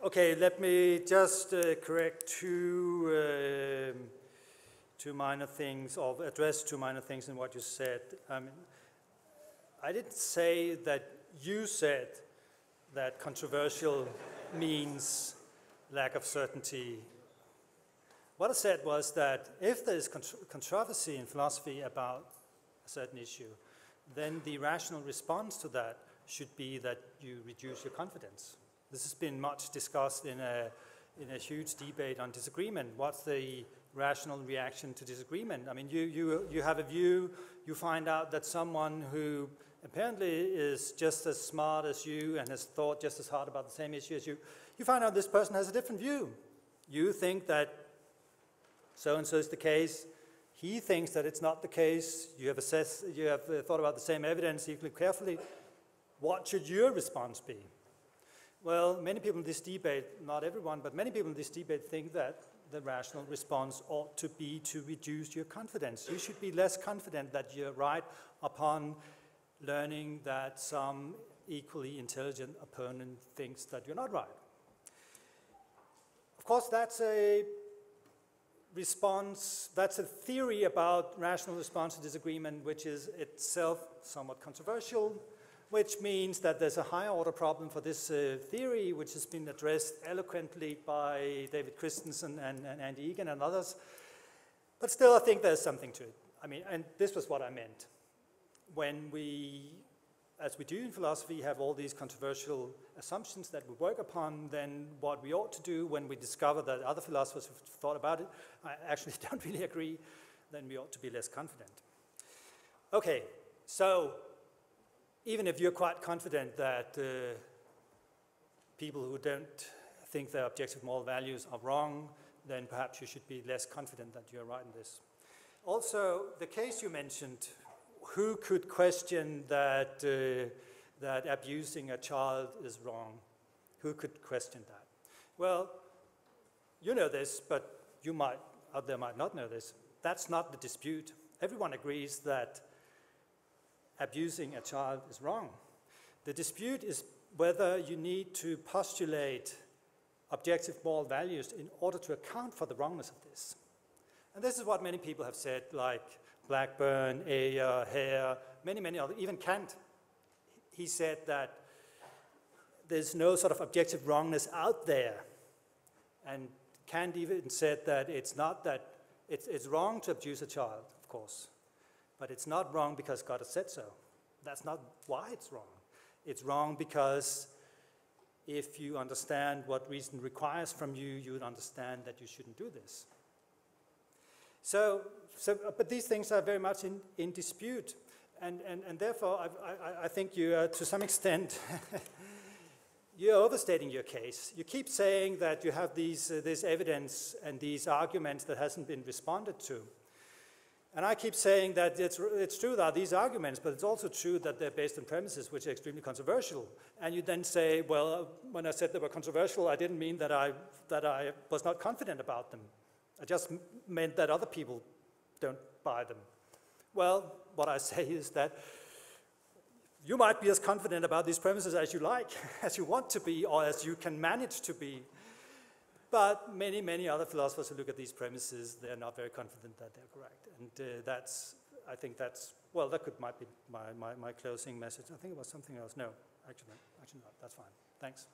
Okay, let me just correct two minor things, or address two minor things in what you said. I didn't say that you said that controversial means lack of certainty. What I said was that if there is controversy in philosophy about a certain issue, then the rational response to that should be that you reduce your confidence. This has been much discussed in a huge debate on disagreement. What's the rational reaction to disagreement? I mean, you have a view, you find out that someone who apparently is just as smart as you and has thought just as hard about the same issue as you, you find out this person has a different view. You think that so-and-so is the case. He thinks that it's not the case. You have thought about the same evidence equally carefully. What should your response be? Well, many people in this debate, not everyone, but many people in this debate think that the rational response ought to be to reduce your confidence. You should be less confident that you're right upon learning that some equally intelligent opponent thinks that you're not right. Of course, that's a response, that's a theory about rational response to disagreement, which is itself somewhat controversial, which means that there's a higher order problem for this theory, which has been addressed eloquently by David Christensen and Andy Egan and others. But still, I think there's something to it. I mean, and this was what I meant. When we, as we do in philosophy, have all these controversial assumptions that we work upon, then what we ought to do when we discover that other philosophers have thought about it, I actually don't really agree, then we ought to be less confident. Okay, so even if you're quite confident that people who don't think their objective moral values are wrong, then perhaps you should be less confident that you're right in this. Also, the case you mentioned, who could question that, that abusing a child is wrong? Who could question that? Well, you know this, but you might, out there might not know this. That's not the dispute. Everyone agrees that abusing a child is wrong. The dispute is whether you need to postulate objective moral values in order to account for the wrongness of this. And this is what many people have said, like Blackburn, Ayer, Hare, many others, even Kant. He said that there's no sort of objective wrongness out there. And Kant even said that it's not that, it's wrong to abuse a child, of course. But it's not wrong because God has said so. That's not why it's wrong. It's wrong because if you understand what reason requires from you, you would understand that you shouldn't do this. But these things are very much in dispute. And therefore, I think you, to some extent, you're overstating your case. You keep saying that you have this evidence and these arguments that hasn't been responded to. And I keep saying that it's true there are these arguments, but it's also true that they're based on premises which are extremely controversial. And you then say, well, when I said they were controversial, I didn't mean that I was not confident about them. I just meant that other people don't buy them. Well, what I say is that you might be as confident about these premises as you like, as you want to be, or as you can manage to be. But many, many other philosophers who look at these premises, they're not very confident that they're correct. And I think that's, well, that might be my closing message. I think it was something else. No, actually not. That's fine. Thanks.